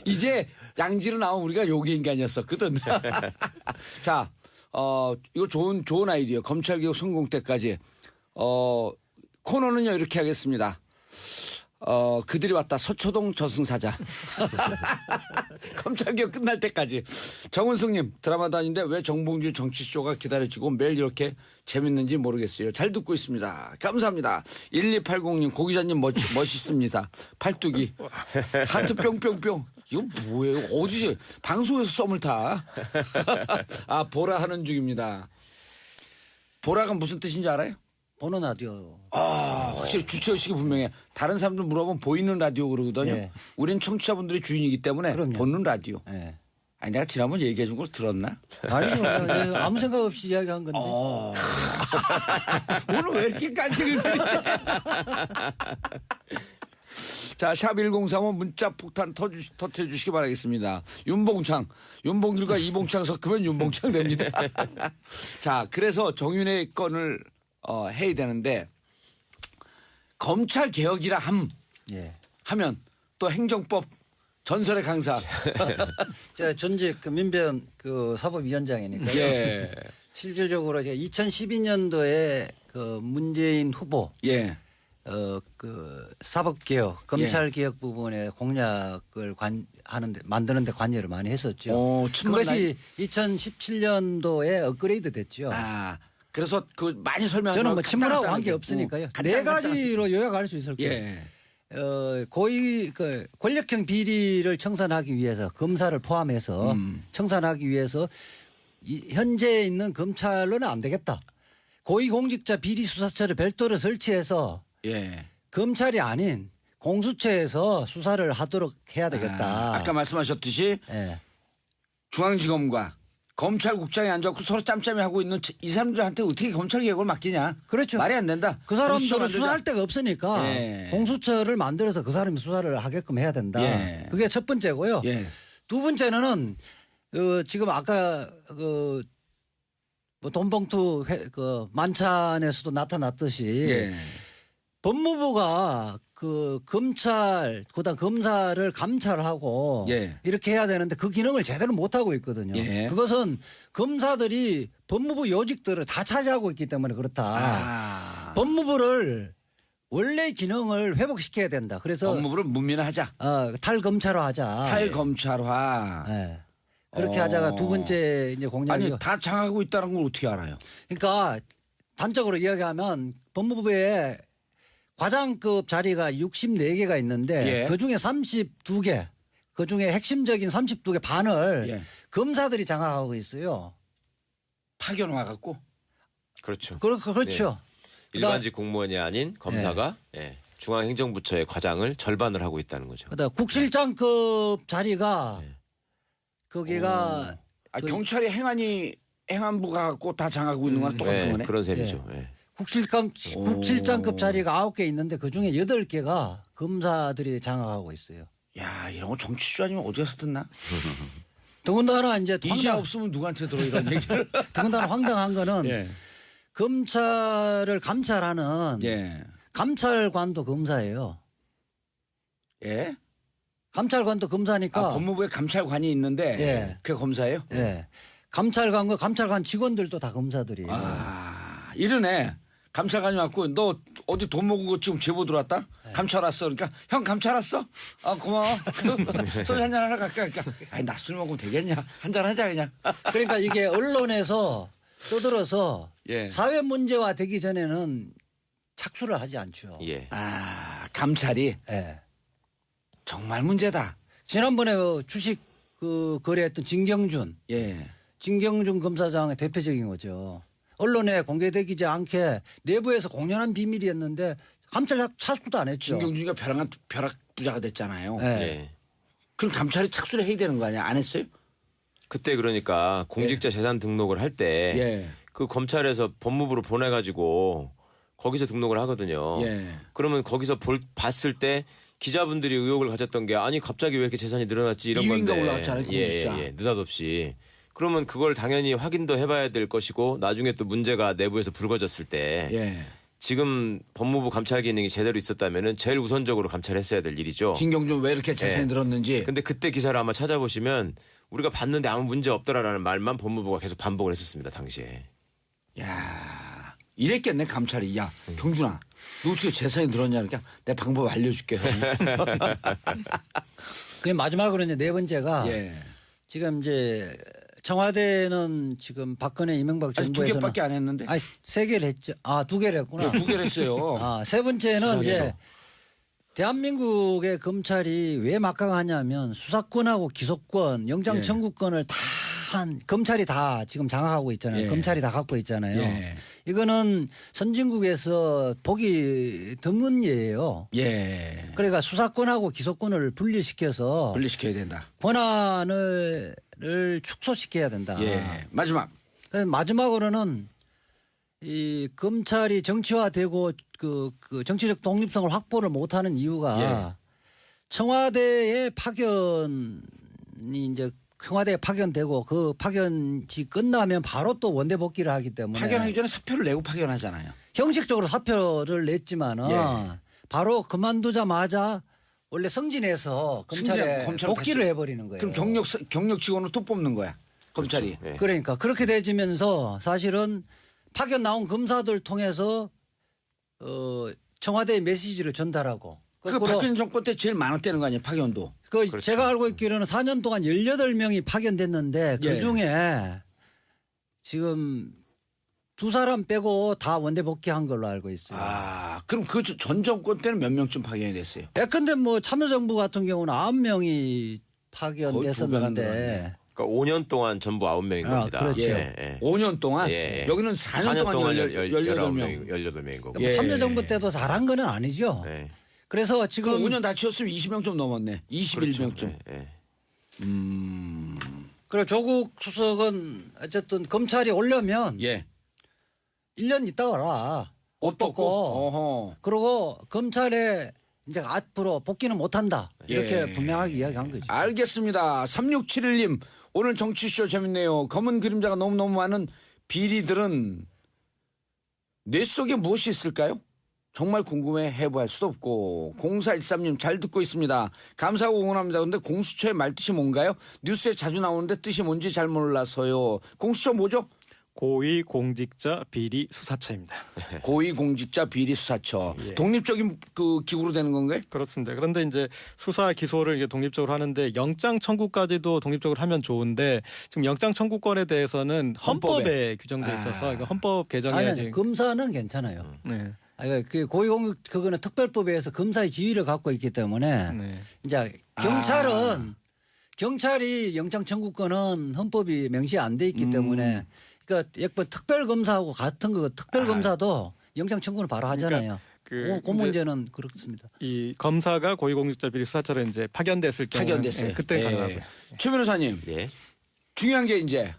이제 양지로 나온 우리가 요괴 인간이었었거든. 자, 이거 좋은 아이디어. 검찰개혁 성공 때까지. 코너는요 이렇게 하겠습니다. 그들이 왔다 서초동 저승사자. 검찰개혁 끝날 때까지. 정은숙님 드라마도 아닌데 왜 정봉주 정치쇼가 기다려지고 매일 이렇게 재밌는지 모르겠어요. 잘 듣고 있습니다. 감사합니다. 1280님 고 기자님 멋있습니다. 팔뚝이 하트 뿅뿅뿅. 이거 뭐예요? 어디서 방송에서 썸을 타? 아 보라 하는 중입니다. 보라가 무슨 뜻인지 알아요? 보는 라디오. 확실히 주체의식이 분명해. 다른 사람들 물어보면 보이는 라디오 그러거든요. 예. 우린 청취자분들이 주인이기 때문에 그럼요. 보는 라디오. 예. 아니 내가 지난번 얘기해 준 걸 들었나? 아니요. 아무 생각 없이 이야기한 건데. 오늘 왜 이렇게 깐tig을 부리냐. 자, 샵 1035 문자 폭탄 터트려주시기 바라겠습니다. 윤봉길과 이봉창 섞으면 윤봉창 됩니다. 자, 그래서 정윤의 건을 해야 되는데 검찰 개혁이라 예. 하면 또 행정법 전설의 강사. 제가 전직 그 민변 그 사법위원장이니까요. 예. 실질적으로 제가 2012년도에 그 문재인 후보 예. 그 사법개혁, 검찰개혁 부분에 공약을 만드는데 관여를 많이 했었죠. 그것이 2017년도에 업그레이드 됐죠. 그래서 그 많이 설명하지 저는 말고 뭐 친문하고 간단하게. 관계 없으니까요. 간단, 네 간단. 가지로 요약할 수 있을 거예요. 예. 그 권력형 비리를 청산하기 위해서 검사를 포함해서 청산하기 위해서 현재 있는 검찰로는 안 되겠다. 고위공직자 비리수사처를 별도로 설치해서 예. 검찰이 아닌 공수처에서 수사를 하도록 해야 되겠다. 아까 말씀하셨듯이 예. 중앙지검과 검찰국장이 앉아서 서로 짬짬이 하고 있는 이 사람들한테 어떻게 검찰 개혁을 맡기냐. 그렇죠. 말이 안 된다. 그 사람들은 공수처 만들자. 수사할 데가 없으니까 예. 공수처를 만들어서 그 사람이 수사를 하게끔 해야 된다. 예. 그게 첫 번째고요. 예. 두 번째는 지금 아까 뭐 돈봉투 만찬에서도 나타났듯이 예. 법무부가 검찰 그다음 검사를 감찰하고 예. 이렇게 해야 되는데 그 기능을 제대로 못 하고 있거든요. 예. 그것은 검사들이 법무부 요직들을 다 차지하고 있기 때문에 그렇다. 아. 법무부를 원래 기능을 회복시켜야 된다. 그래서 법무부를 문민화하자. 탈검찰화하자. 탈검찰화. 네. 그렇게 하자가 두 번째 이제 공약이고. 아니 다 장하고 있다는 걸 어떻게 알아요? 그러니까 단적으로 이야기하면 법무부에 과장급 자리가 64개가 있는데 예. 그중에 32개, 그중에 핵심적인 32개 반을 예. 검사들이 장악하고 있어요. 파견 와갖고. 그렇죠. 그렇죠. 일반직 공무원이 아닌 검사가 예, 중앙행정부처의 과장을 절반을 하고 있다는 거죠. 그다음 국실장급 자리가 거기가 경찰이 행안부가 갖고 다 장하고 있는 거랑 똑같은 예, 거네. 그런 셈이죠. 예. 국실장급 자리가 9개 있는데 그중에 8개가 검사들이 장악하고 있어요. 야 이런 거 정치주 아니면 어디 가서 듣나? 더군다나 이제 이제 없으면 누구한테 들어 이런 얘기를. 더군다나 황당한 거는 예. 검찰을 감찰하는 예. 감찰관도 검사예요. 예. 감찰관도 검사니까. 법무부에 감찰관이 있는데 예. 그게 검사예요? 예. 감찰관과 감찰관 직원들도 다 검사들이에요. 이러네. 감찰관이 왔고 너 어디 돈 먹은 거 지금 제보 들어왔다? 감찰 왔어. 그러니까 형 감찰 왔어? 고마워. 소주 한잔 하러 갈까? 그러니까 아니 나 술 먹으면 되겠냐? 한잔 하자 그냥. 그러니까 이게 언론에서 떠들어서 예. 사회 문제화 되기 전에는 착수를 하지 않죠. 예. 감찰이 예. 정말 문제다. 지난번에 주식 거래했던 진경준 검사장의 대표적인 거죠. 언론에 공개되지 않게 내부에서 공연한 비밀이었는데 감찰 착수도 안 했죠. 진경준이가 벼락 부자가 됐잖아요. 예. 예. 그럼 감찰이 착수를 해야 되는 거 아니야? 안 했어요? 그때 그러니까 공직자 재산 등록을 할 때 그 검찰에서 법무부로 보내가지고 거기서 등록을 하거든요. 예. 그러면 거기서 봤을 때 기자분들이 의혹을 가졌던 게 아니 갑자기 왜 이렇게 재산이 늘어났지 이런 2위인가 건데. 올라갔잖아요, 공직자. 느닷없이. 그러면 그걸 당연히 확인도 해봐야 될 것이고 나중에 또 문제가 내부에서 불거졌을 때 지금 법무부 감찰 기능이 제대로 있었다면은 제일 우선적으로 감찰했어야 될 일이죠. 진경준 왜 이렇게 재산이 늘었는지. 근데 그때 기사를 아마 찾아보시면 우리가 봤는데 아무 문제 없더라라는 말만 법무부가 계속 반복을 했었습니다. 당시에. 야 이랬겠네 감찰이. 야 경준아 너 어떻게 재산이 늘었냐. 그러니까 내 방법 알려줄게. 그게 마지막으로 이제 네 번째가 지금 이제 청와대는 지금 박근혜 이명박 아직 정부에서는 2개밖에 안 했는데. 아니 3개를 했죠. 2개를 했구나. 2개를 했어요. 세 번째는 이제 대한민국의 검찰이 왜 막강하냐면 수사권하고 기소권, 영장 청구권을 다 검찰이 다 지금 장악하고 있잖아요. 검찰이 다 갖고 있잖아요. 이거는 선진국에서 보기 드문 예예요. 그러니까 수사권하고 기소권을 분리시켜야 된다. 권한을 축소시켜야 된다. 마지막. 마지막으로는 이 검찰이 정치화되고 그 정치적 독립성을 확보를 못하는 이유가 청와대에 파견이 이제 청와대에 파견되고 그 파견이 끝나면 바로 또 원대 복귀를 하기 때문에 파견하기 전에 사표를 내고 파견하잖아요. 형식적으로 사표를 냈지만은 바로 그만두자마자 원래 승진해서 검찰에 복귀를 해버리는 거예요. 그럼 경력 직원을 또 뽑는 거야. 검찰이. 그렇죠. 그러니까 그렇게 되지면서 사실은 파견 나온 검사들 통해서 청와대의 메시지를 전달하고 그 박근혜 정권 때 제일 많았다는 거 아니에요. 파견도. 그렇죠. 제가 알고 있기로는 4년 동안 18명이 파견됐는데 그중에 지금 2사람 빼고 다 원대 복귀한 걸로 알고 있어요. 그럼 그 전 정권 때는 몇 명쯤 파견이 됐어요? 예컨대 뭐 참여정부 같은 경우는 9명이 파견됐었는데 그러니까 5년 동안 전부 9명인 겁니다. 그렇죠. 예, 예. 5년 동안 예, 예. 여기는 4년 동안 18명. 18명인 거고. 예. 참여정부 때도 잘한 건 아니죠. 예. 그래서 그럼 지금 5년 다 치웠으면 20명 좀 넘었네. 21명쯤. 그렇죠. 예, 예. 그리고 조국 수석은 어쨌든 검찰이 오려면 예. 1년 있다가 와라. 옷 벗고. 어허. 그리고 검찰에 이제 앞으로 복귀는 못한다. 이렇게 예. 분명하게 이야기한 거죠. 알겠습니다. 3671님 오늘 정치쇼 재밌네요. 검은 그림자가 너무너무 많은 비리들은 뇌 속에 무엇이 있을까요? 정말 궁금해 해부할 수도 없고 0413님 잘 듣고 있습니다. 감사하고 응원합니다. 근데 공수처의 말뜻이 뭔가요? 뉴스에 자주 나오는데 뜻이 뭔지 잘 몰라서요. 공수처 뭐죠? 고위공직자 비리 수사처입니다. 고위공직자 비리수사처. 예. 독립적인 그 기구로 되는 건가요? 그렇습니다. 그런데 이제 수사 기소를 이게 독립적으로 하는데 영장 청구까지도 독립적으로 하면 좋은데 지금 영장 청구권에 대해서는 헌법에 규정돼 있어서 그러니까 헌법 개정이 아니, 검사는 괜찮아요. 네. 그 고위공 그거는 특별법에 의해서 검사의 지위를 갖고 있기 때문에 네. 이제 경찰이 영장 청구권은 헌법이 명시 안 돼 있기 때문에 그러니까 약간 특별 검사하고 같은 거 특별 검사도 영장 청구를 바로 하잖아요. 그 그 문제는 그렇습니다. 이 검사가 고위공직자 비리 수사처로 이제 파견됐을 경우 파견됐어요. 그때 예. 가능하고요. 최 변호사님 예. 중요한 게 이제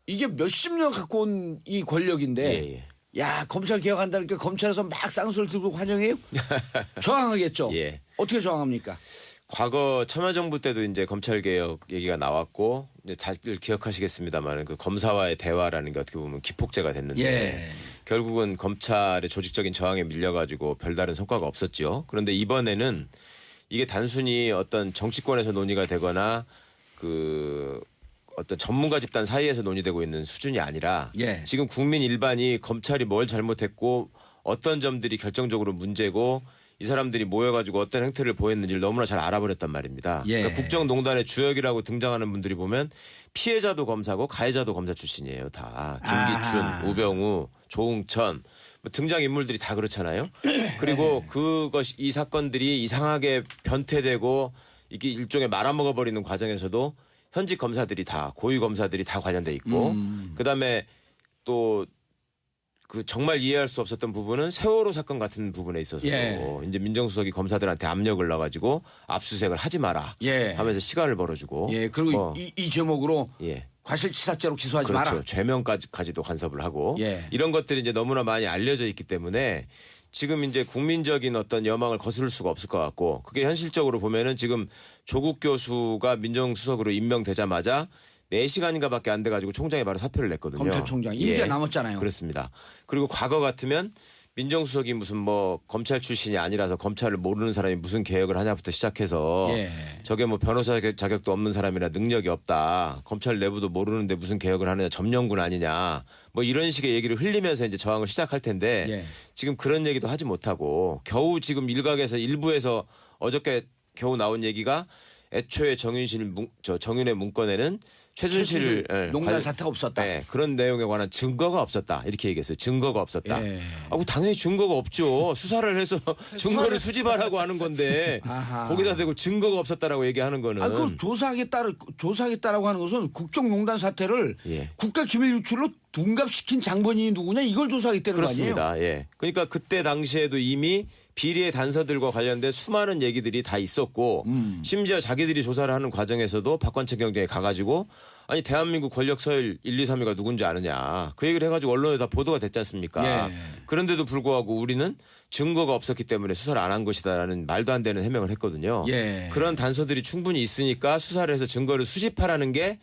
이게 몇십 년 갖고 온 이 권력인데 예, 예. 야 검찰 개혁한다니까 검찰에서 막 쌍수를 들고 환영해요? 저항하겠죠. 예. 어떻게 저항합니까? 과거 참여정부 때도 이제 검찰개혁 얘기가 나왔고 이제 다들 기억하시겠습니다만 그 검사와의 대화라는 게 어떻게 보면 기폭제가 됐는데 예. 결국은 검찰의 조직적인 저항에 밀려가지고 별다른 성과가 없었지요. 그런데 이번에는 이게 단순히 어떤 정치권에서 논의가 되거나 그 어떤 전문가 집단 사이에서 논의되고 있는 수준이 아니라 예. 지금 국민 일반이 검찰이 뭘 잘못했고 어떤 점들이 결정적으로 문제고 이 사람들이 모여가지고 어떤 행태를 보였는지를 너무나 잘 알아버렸단 말입니다. 예. 그러니까 국정농단의 주역이라고 등장하는 분들이 보면 피해자도 검사고 가해자도 검사 출신이에요. 다 김기춘, 우병우, 조응천 뭐 등장 인물들이 다 그렇잖아요. 그리고 이 사건들이 이상하게 변태되고 이게 일종의 말아먹어버리는 과정에서도 현직 검사들이 다 고위 검사들이 다 관련돼 있고 그다음에 또 그 정말 이해할 수 없었던 부분은 세월호 사건 같은 부분에 있어서 이제 민정수석이 검사들한테 압력을 넣어가지고 압수수색을 하지 마라 예. 하면서 시간을 벌어주고 예. 그리고 이 제목으로 예. 과실치사죄로 기소하지 그렇죠. 마라. 죄명까지도 간섭을 하고 예. 이런 것들이 이제 너무나 많이 알려져 있기 때문에 지금 이제 국민적인 어떤 여망을 거스를 수가 없을 것 같고 그게 현실적으로 보면은 지금 조국 교수가 민정수석으로 임명되자마자 4시간인가밖에 안 돼가지고 총장이 바로 사표를 냈거든요. 검찰총장 임기가 남았잖아요. 그렇습니다. 그리고 과거 같으면 민정수석이 무슨 뭐 검찰 출신이 아니라서 검찰을 모르는 사람이 무슨 개혁을 하냐부터 시작해서 예. 저게 뭐 변호사 자격도 없는 사람이라 능력이 없다. 검찰 내부도 모르는데 무슨 개혁을 하느냐. 점령군 아니냐. 뭐 이런 식의 얘기를 흘리면서 이제 저항을 시작할 텐데 예. 지금 그런 얘기도 하지 못하고 겨우 지금 일각에서 일부에서 어저께 겨우 나온 얘기가 애초에 정윤의 문건에는 최순실 농단 사태가 없었다. 네, 그런 내용에 관한 증거가 없었다. 이렇게 얘기했어요. 증거가 없었다. 예. 당연히 증거가 없죠. 수사를 해서 증거를 수집하라고 하는 건데 아하. 거기다 대고 증거가 없었다라고 얘기하는 거는 그 조사하겠다라고 하는 것은 국정농단 사태를 예. 국가기밀 유출로 둔갑시킨 장본인이 누구냐 이걸 조사하겠다는 거 아니에요? 그렇습니다. 예. 그러니까 그때 당시에도 이미 비리의 단서들과 관련된 수많은 얘기들이 다 있었고 심지어 자기들이 조사를 하는 과정에서도 박관철 경장에 가가지고 아니 대한민국 권력 서열 1, 2, 3위가 누군지 아느냐 그 얘기를 해가지고 언론에 다 보도가 됐지 않습니까? 예. 그런데도 불구하고 우리는 증거가 없었기 때문에 수사를 안 한 것이다라는 말도 안 되는 해명을 했거든요. 예. 그런 단서들이 충분히 있으니까 수사를 해서 증거를 수집하라는 게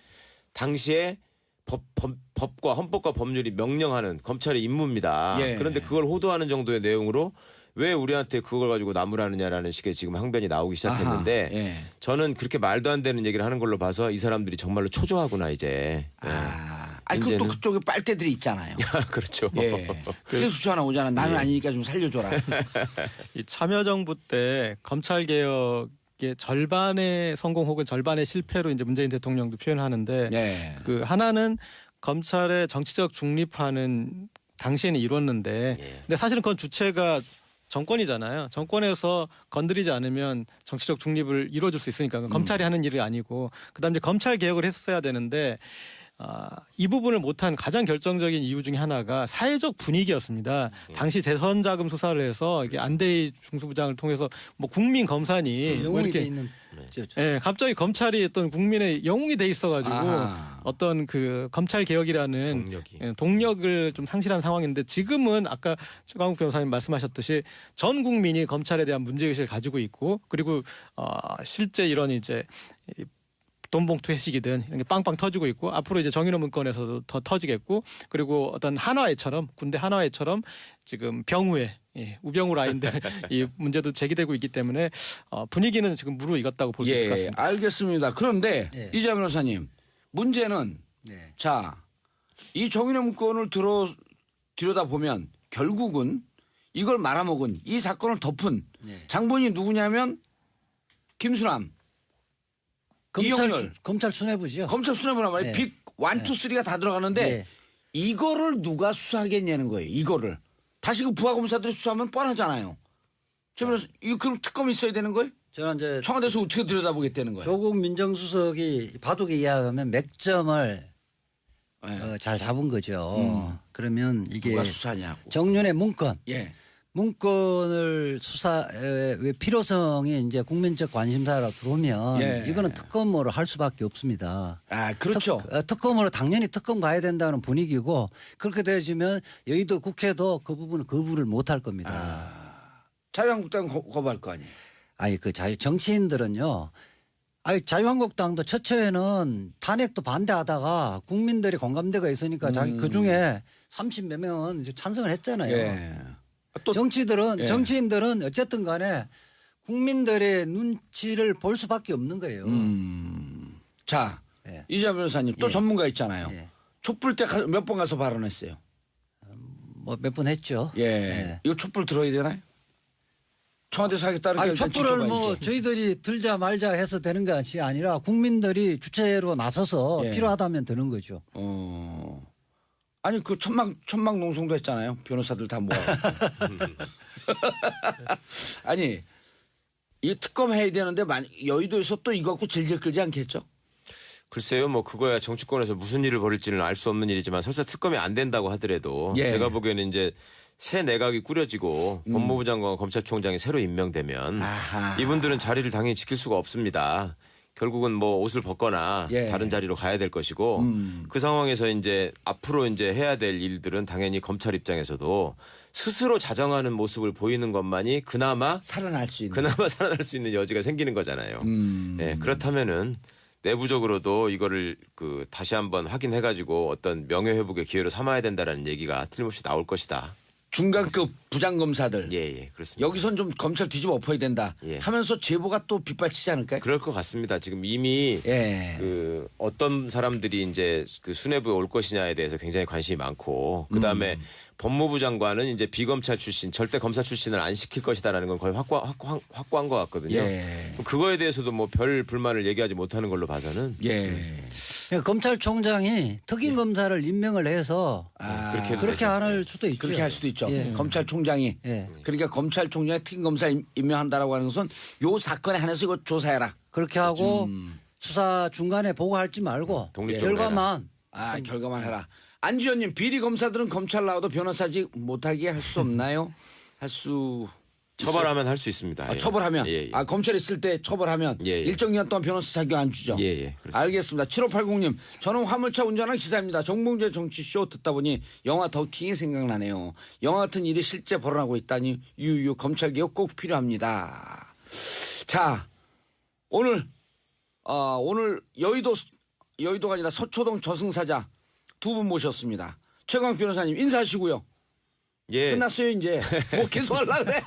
당시에 법과 헌법과 법률이 명령하는 검찰의 임무입니다. 예. 그런데 그걸 호도하는 정도의 내용으로 왜 우리한테 그걸 가지고 나무라느냐라는 식의 지금 항변이 나오기 시작했는데 아하, 예. 저는 그렇게 말도 안 되는 얘기를 하는 걸로 봐서 이 사람들이 정말로 초조하구나 이제. 아니 그것도 이제는. 그쪽에 빨대들이 있잖아요. 그렇죠. 예. 그래서 수치 하나 오잖아. 나는 아니니까 좀 살려줘라. 이 참여정부 때 검찰 개혁의 절반의 성공 혹은 절반의 실패로 이제 문재인 대통령도 표현하는데 예. 그 하나는 검찰의 정치적 중립화는 당시에는 이뤘는데 예. 근데 사실은 그건 주체가 정권이잖아요. 정권에서 건드리지 않으면 정치적 중립을 이루어줄 수 있으니까 검찰이 하는 일이 아니고 그다음 이제 검찰 개혁을 했어야 되는데 이 부분을 못한 가장 결정적인 이유 중에 하나가 사회적 분위기였습니다. 당시 대선 자금 수사를 해서 이게 안대희 중수부장을 통해서 뭐 국민 검사니 뭐 영웅이 돼 이렇게 있는. 예, 갑자기 검찰이 어떤 국민의 영웅이 돼 있어가지고 아하. 어떤 그 검찰 개혁이라는 동력이. 동력을 좀 상실한 상황인데 지금은 아까 최강욱 변호사님 말씀하셨듯이 전 국민이 검찰에 대한 문제의식을 가지고 있고 그리고 실제 이런 이제 돈봉투 회식이든 이런 게 빵빵 터지고 있고 앞으로 이제 정의로 문건에서도 더 터지겠고 그리고 어떤 한화회처럼 군대 한화회처럼 지금 병우회 우병우 라인들 이 문제도 제기되고 있기 때문에 분위기는 지금 무르익었다고 볼 수 있을 것 같습니다. 알겠습니다. 그런데 네. 이재 변호사님 문제는 네. 자, 이 정의로 문건을 들여다 보면 결국은 이걸 말아먹은 이 사건을 덮은 네. 장본이 누구냐면 김수남, 이영렬. 검찰 수뇌부죠. 검찰 수뇌부란 말이에요. 네. 빅 1, 2, 3가 다 들어가는데 네. 이거를 누가 수사하겠냐는 거예요. 이거를. 다시 그 부하검사들이 수사하면 뻔하잖아요. 저 변호사, 이거 그럼 특검이 있어야 되는 거예요? 저는 이제 청와대에서 어떻게 들여다보겠다는 거예요? 조국 민정수석이 바둑에 이야기하면 맥점을 네. 잘 잡은 거죠. 그러면 이게 누가 수사하냐고. 정윤의 문건, 예. 문건을 수사의 필요성이 이제 국민적 관심사라고 들어오면 예. 이거는 특검으로 할 수밖에 없습니다. 아, 그렇죠. 특검으로 당연히 특검 가야 된다는 분위기고 그렇게 되어지면 여의도 국회도 그 부분은 거부를 못 할 겁니다. 자유한국당은 거부할 거 아니에요. 아니 그 정치인들은요. 아니 자유한국당도 처처에는 탄핵도 반대하다가 국민들이 공감대가 있으니까 자기 그 중에 30몇 명은 이제 찬성을 했잖아요. 예. 또 정치인들은 예. 어쨌든 간에 국민들의 눈치를 볼 수밖에 없는 거예요. 자, 예. 이재 변호사님 또 예. 전문가 있잖아요. 예. 촛불 때 몇 번 가서 발언했어요. 뭐 몇 번 했죠. 예. 예. 이거 촛불 들어야 되나요? 청와대에서 하겠다는 아니 게 일단 촛불을 뭐 지켜봐야죠. 저희들이 들자 말자 해서 되는 것이 아니라 국민들이 주체로 나서서 예. 필요하다면 되는 거죠. 아니 그 천막 농성도 했잖아요. 변호사들 다 모아. 아니 이 특검 해야 되는데 여의도에서 또 이거 갖고 질질 끌지 않겠죠? 글쎄요, 뭐 그거야 정치권에서 무슨 일을 벌일지는 알 수 없는 일이지만 설사 특검이 안 된다고 하더라도 예. 제가 보기에는 이제 새 내각이 꾸려지고 법무부 장관과 검찰총장이 새로 임명되면 아하. 이분들은 자리를 당연히 지킬 수가 없습니다. 결국은 뭐 옷을 벗거나 예. 다른 자리로 가야 될 것이고 그 상황에서 이제 앞으로 이제 해야 될 일들은 당연히 검찰 입장에서도 스스로 자정하는 모습을 보이는 것만이 그나마 살아날 수 있는. 살아날 수 있는 여지가 생기는 거잖아요. 예, 그렇다면은 내부적으로도 이거를 그 다시 한번 확인해 가지고 어떤 명예 회복의 기회로 삼아야 된다라는 얘기가 틀림없이 나올 것이다. 중간급 부장검사들. 예, 그렇습니다. 여기선 좀 검찰 뒤집어 엎어야 된다. 예. 하면서 제보가 또 빗발치지 않을까요? 그럴 것 같습니다. 지금 이미 예. 그 어떤 사람들이 이제 그 수뇌부에 올 것이냐에 대해서 굉장히 관심이 많고 그다음에 법무부 장관은 이제 비검찰 출신 절대 검사 출신을 안 시킬 것이다라는 건 거의 확고한 것 같거든요. 예. 그거에 대해서도 뭐 별 불만을 얘기하지 못하는 걸로 봐서는 예. 그러니까 검찰총장이 특임 검사를 임명을 해서 그렇게 해도 그렇게 되죠. 할 수도 있죠. 그렇게 할 수도 있죠. 예. 검찰총장이. 예. 그러니까 검찰총장이 특임검사 임명한다라고 하는 것은 요 사건에 한해서 이거 조사해라. 그렇게 하고 수사 중간에 보고할지 말고 독립적으로 결과만 결과만 해라. 안지현님 비리 검사들은 검찰 나와도 변호사직 못하게 할 수 없나요? 할 수 처벌하면 할 수 있습니다. 예. 처벌하면 예. 검찰 있을 때 처벌하면 예. 일정 기간 동안 변호사 자격 안 주죠. 예. 그렇습니다. 알겠습니다. 7580님 저는 화물차 운전하는 기사입니다. 정봉재 정치쇼 듣다 보니 영화 더킹이 생각나네요. 영화 같은 일이 실제 벌어나고 있다니 유유 검찰개혁 꼭 필요합니다. 자 오늘 여의도가 아니라 서초동 저승사자 두 분 모셨습니다. 최강 변호사님 인사하시고요. 예. 끝났어요 이제. 뭐 계속 하려고 그래.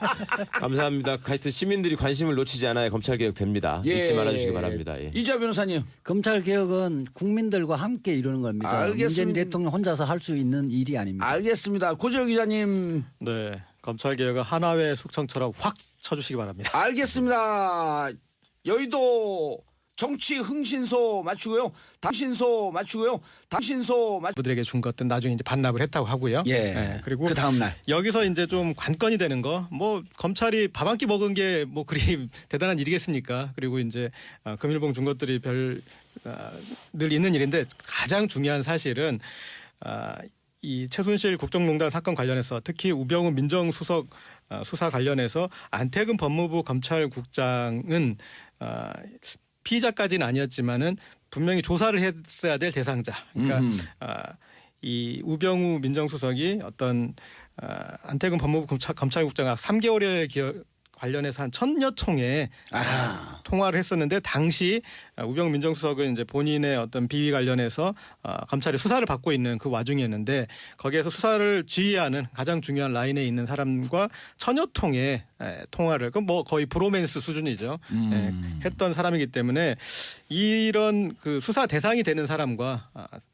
감사합니다. 하여튼 시민들이 관심을 놓치지 않아야 검찰 개혁 됩니다. 잊지 말아주시기 바랍니다. 예. 이자 변호사님. 검찰 개혁은 국민들과 함께 이루는 겁니다. 알겠습니다. 문재인 대통령 혼자서 할 수 있는 일이 아닙니다. 알겠습니다. 고재혁 기자님. 네, 검찰 개혁은 하나회 숙청처럼 확 쳐주시기 바랍니다. 알겠습니다. 여의도 정치 흥신소 맞추고요. 당신소 맞추고요. 당신소 맞. 부들에게 준 것들 나중에 이제 반납을 했다고 하고요. 예. 그리고 그 다음 날. 여기서 이제 좀 관건이 되는 거, 뭐 검찰이 밥 한 끼 먹은 게 뭐 그리 대단한 일이겠습니까? 그리고 이제 금일봉 준 것들이 늘 있는 일인데 가장 중요한 사실은 이 최순실 국정농단 사건 관련해서 특히 우병우 민정수석 수사 관련해서 안태근 법무부 검찰국장은 피의자까지는 아니었지만은 분명히 조사를 했어야 될 대상자. 그러니까 이 우병우 민정수석이 어떤 안태근 법무부 검찰국장과 3개월여 관련해서 한 1000여 통의 통화를 했었는데 당시 우병우 민정수석은 이제 본인의 어떤 비위 관련해서 검찰의 수사를 받고 있는 그 와중이었는데 거기에서 수사를 지휘하는 가장 중요한 라인에 있는 사람과 1000여 통의 통화를 그럼 뭐 거의 브로맨스 수준이죠. 했던 사람이기 때문에 이런 그 수사 대상이 되는 사람과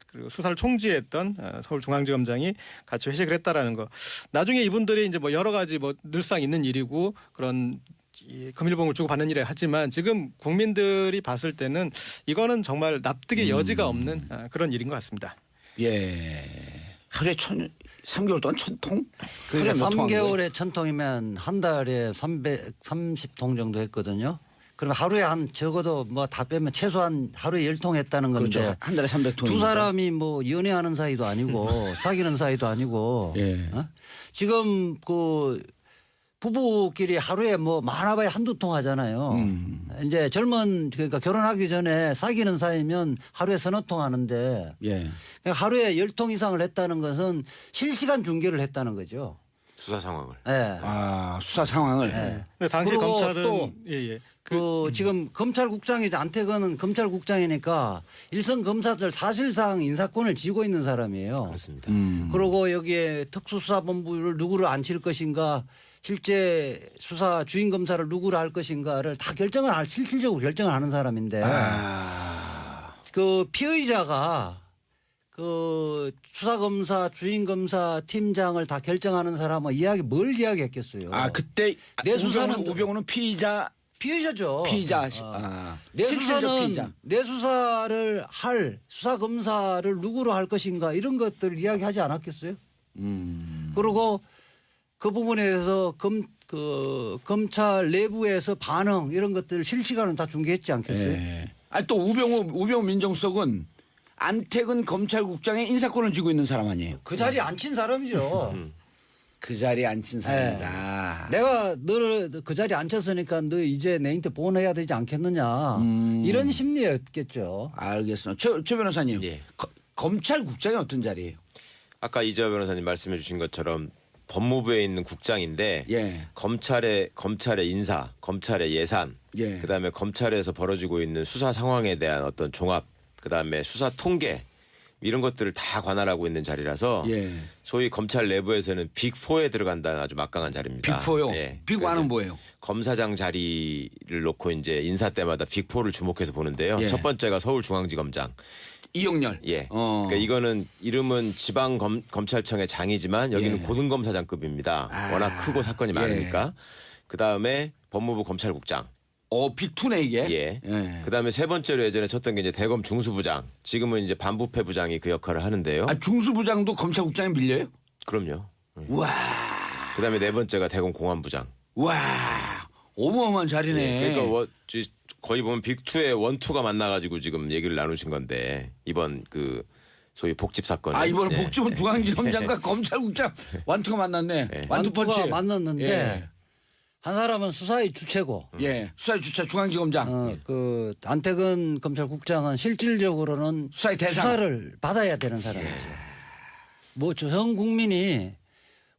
그리고 수사를 총지했던 서울중앙지검장이 같이 회식을 했다라는 거. 나중에 이분들이 이제 뭐 여러 가지 뭐 늘상 있는 일이고 그런 금일봉을 주고 받는 일을 하지만 지금 국민들이 봤을 때는 이거는 정말 납득의 여지가 없는 그런 일인 것 같습니다. 예. 하루에 3개월 동안 1000통? 그러니까 3개월에 1000통이면 한 달에 330통 정도 했거든요. 그럼 하루에 한 적어도 뭐 다 빼면 최소한 하루에 10통 했다는 건데. 그렇죠. 한 달에 300통. 두 사람이 뭐 연애하는 사이도 아니고 사귀는 사이도 아니고. 예. 지금 그 부부끼리 하루에 뭐 많아봐야 한두 통 하잖아요. 이제 그러니까 결혼하기 전에 사귀는 사이면 하루에 서너 통 하는데 예. 그러니까 하루에 10통 이상을 했다는 것은 실시간 중계를 했다는 거죠. 수사 상황을. 네. 수사 상황을. 네. 근데 당시 그리고 검찰은 또 예. 지금 검찰국장이지 안태근은 검찰국장이니까 일선 검사들 사실상 인사권을 쥐고 있는 사람이에요. 그렇습니다. 그리고 여기에 특수수사본부를 누구를 앉힐 것인가 실제 수사 주인 검사를 누구를 할 것인가를 다 실질적으로 결정을 하는 사람인데 그 피의자가 그 수사검사, 주인검사, 팀장을 다 결정하는 사람은 뭘 이야기했겠어요. 그때 내 수사는 우병우는 피의자죠. 피의자. 내 실질적 수사는 피의자. 내 수사를 할 수사검사를 누구로 할 것인가 이런 것들을 이야기하지 않았겠어요. 그리고 그 부분에 대해서 검찰 내부에서 반응 이런 것들을 실시간으로 다 중계했지 않겠어요. 예. 또 우병우 민정수석은 안태근 검찰국장의 인사권을 쥐고 있는 사람 아니에요. 그 자리에 앉힌 사람이죠. 그 자리에 앉힌 사람이다. 내가 너를 그 자리에 앉혔으니까 너 이제 내 인터 보호해야 되지 않겠느냐. 이런 심리였겠죠. 알겠습니다. 최 변호사님. 예. 검찰국장이 어떤 자리예요? 아까 이재화 변호사님 말씀해 주신 것처럼 법무부에 있는 국장인데 예. 검찰의 인사, 검찰의 예산, 예. 그다음에 검찰에서 벌어지고 있는 수사 상황에 대한 어떤 종합, 그다음에 수사 통계 이런 것들을 다 관할하고 있는 자리라서 예. 소위 검찰 내부에서는 빅4에 들어간다는 아주 막강한 자리입니다. 빅4요? 예. 빅1은 뭐예요? 검사장 자리를 놓고 이제 인사 때마다 빅4를 주목해서 보는데요. 예. 첫 번째가 서울중앙지검장. 이영렬. 예. 그러니까 이거는 이름은 지방 검찰청의 장이지만 여기는 예. 고등검사장급입니다. 워낙 크고 사건이 많으니까. 그다음에 법무부 검찰국장. 빅2네 이게. 예. 예. 그다음에 세 번째로 예전에 쳤던 게 이제 대검 중수부장. 지금은 이제 반부패부장이 그 역할을 하는데요. 중수부장도 검찰국장에 밀려요? 그럼요. 와. 그다음에 네 번째가 대검 공안부장. 와. 어마어마한 자리네. 예. 그러니까 거의 보면 빅2의 원2가 만나가지고 지금 얘기를 나누신 건데 이번 그 소위 복집 사건. 이번에 복집은 중앙지검장과 검찰국장 완투가 만났네. 완투가 만났는데 예. 한 사람은 수사의 주체고. 예. 수사의 주체 중앙지검장. 그 안태근 검찰국장은 실질적으로는 수사의 대상. 수사를 받아야 되는 사람이죠. 뭐 전 국민이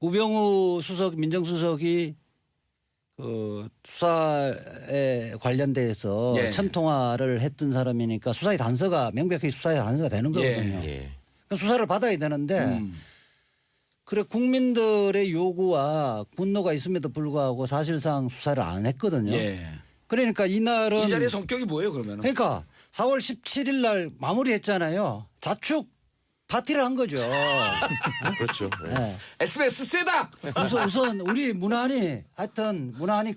우병우 민정수석이 그 수사에 관련돼서 예. 1000통화를 했던 사람이니까 수사의 단서가 명백히 수사의 단서가 되는 거거든요. 예. 그러니까 수사를 받아야 되는데 그래 국민들의 요구와 분노가 있음에도 불구하고 사실상 수사를 안 했거든요. 예. 그러니까 이날은 이 자리의 성격이 뭐예요 그러면? 그러니까 4월 17일 날 마무리했잖아요. 자축 파티를 한 거죠. 그렇죠. 예. 네. SBS 세다. 우선 우리 문안이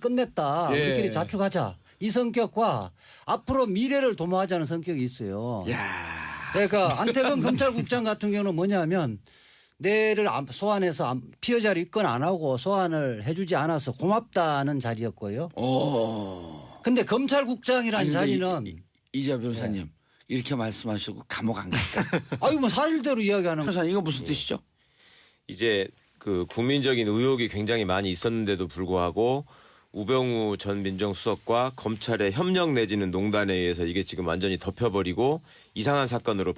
끝냈다. 예. 우리끼리 자축하자. 이 성격과 앞으로 미래를 도모하자는 성격이 있어요. 야. 그러니까 안태근 검찰국장 같은 경우는 뭐냐면 내를 소환해서 피해자를 입건 안 하고 소환을 해주지 않아서 고맙다는 자리였고요. 근데 검찰국장이라는 자리는 이자 변호사님 이렇게 말씀하시고 감옥 안 갈까? 아유 뭐 사실대로 이야기하는 거. 변호사님 이거 무슨 뜻이죠? 이제 그 국민적인 의혹이 굉장히 많이 있었는데도 불구하고 우병우 전 민정수석과 검찰의 협력 내지는 농단에 의해서 이게 지금 완전히 덮여버리고 이상한 사건으로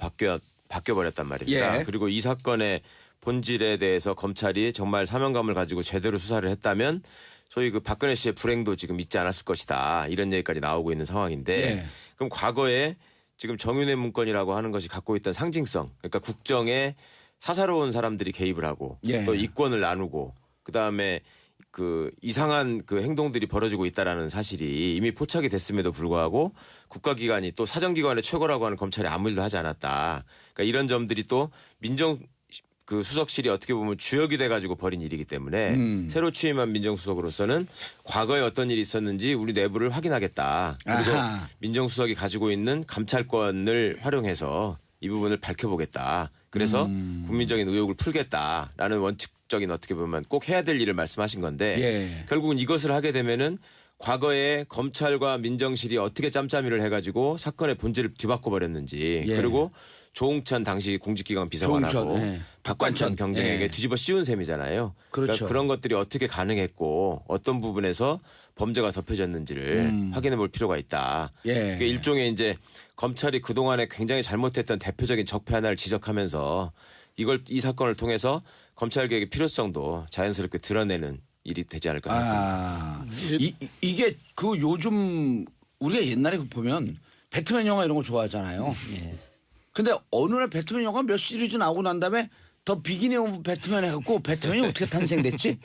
바뀌어버렸단 말입니다. 예. 그리고 이 사건의 본질에 대해서 검찰이 정말 사명감을 가지고 제대로 수사를 했다면 소위 그 박근혜 씨의 불행도 지금 있지 않았을 것이다. 이런 얘기까지 나오고 있는 상황인데 예. 그럼 과거에 지금 정윤회 문건이라고 하는 것이 갖고 있던 상징성, 그러니까 국정에 사사로운 사람들이 개입을 하고 예. 또 이권을 나누고 그다음에 그 이상한 그 행동들이 벌어지고 있다라는 사실이 이미 포착이 됐음에도 불구하고 국가기관이 또 사정기관의 최고라고 하는 검찰이 아무 일도 하지 않았다. 그러니까 이런 점들이 또 민정 그 수석실이 어떻게 보면 주역이 돼가지고 벌인 일이기 때문에 새로 취임한 민정수석으로서는 과거에 어떤 일이 있었는지 우리 내부를 확인하겠다. 그리고 아하. 민정수석이 가지고 있는 감찰권을 활용해서 이 부분을 밝혀보겠다. 그래서 국민적인 의혹을 풀겠다라는 원칙적인 어떻게 보면 꼭 해야 될 일을 말씀하신 건데 예. 결국은 이것을 하게 되면은 과거에 검찰과 민정실이 어떻게 짬짬이를 해가지고 사건의 본질을 뒤바꿔 버렸는지 예. 그리고 조홍천 당시 공직기관 비서관하고 조홍천, 예. 박관천 경쟁에게 예. 뒤집어 씌운 셈이잖아요. 그렇죠. 그러니까 그런 것들이 어떻게 가능했고 어떤 부분에서 범죄가 덮여졌는지를 확인해 볼 필요가 있다. 예. 그러니까 일종의 이제 검찰이 그동안에 굉장히 잘못했던 대표적인 적폐 하나를 지적하면서 이 사건을 통해서 검찰 개혁의 필요성도 자연스럽게 드러내는 일이 되지 않을까 생각합니다. 이게 그 요즘 우리가 옛날에 보면 배트맨 영화 이런 거 좋아하잖아요. 예. 근데 어느 날 배트맨 영화 몇 시리즈 나오고 난 다음에 더 비기닝 오브 배트맨 해갖고 배트맨이 어떻게 탄생됐지?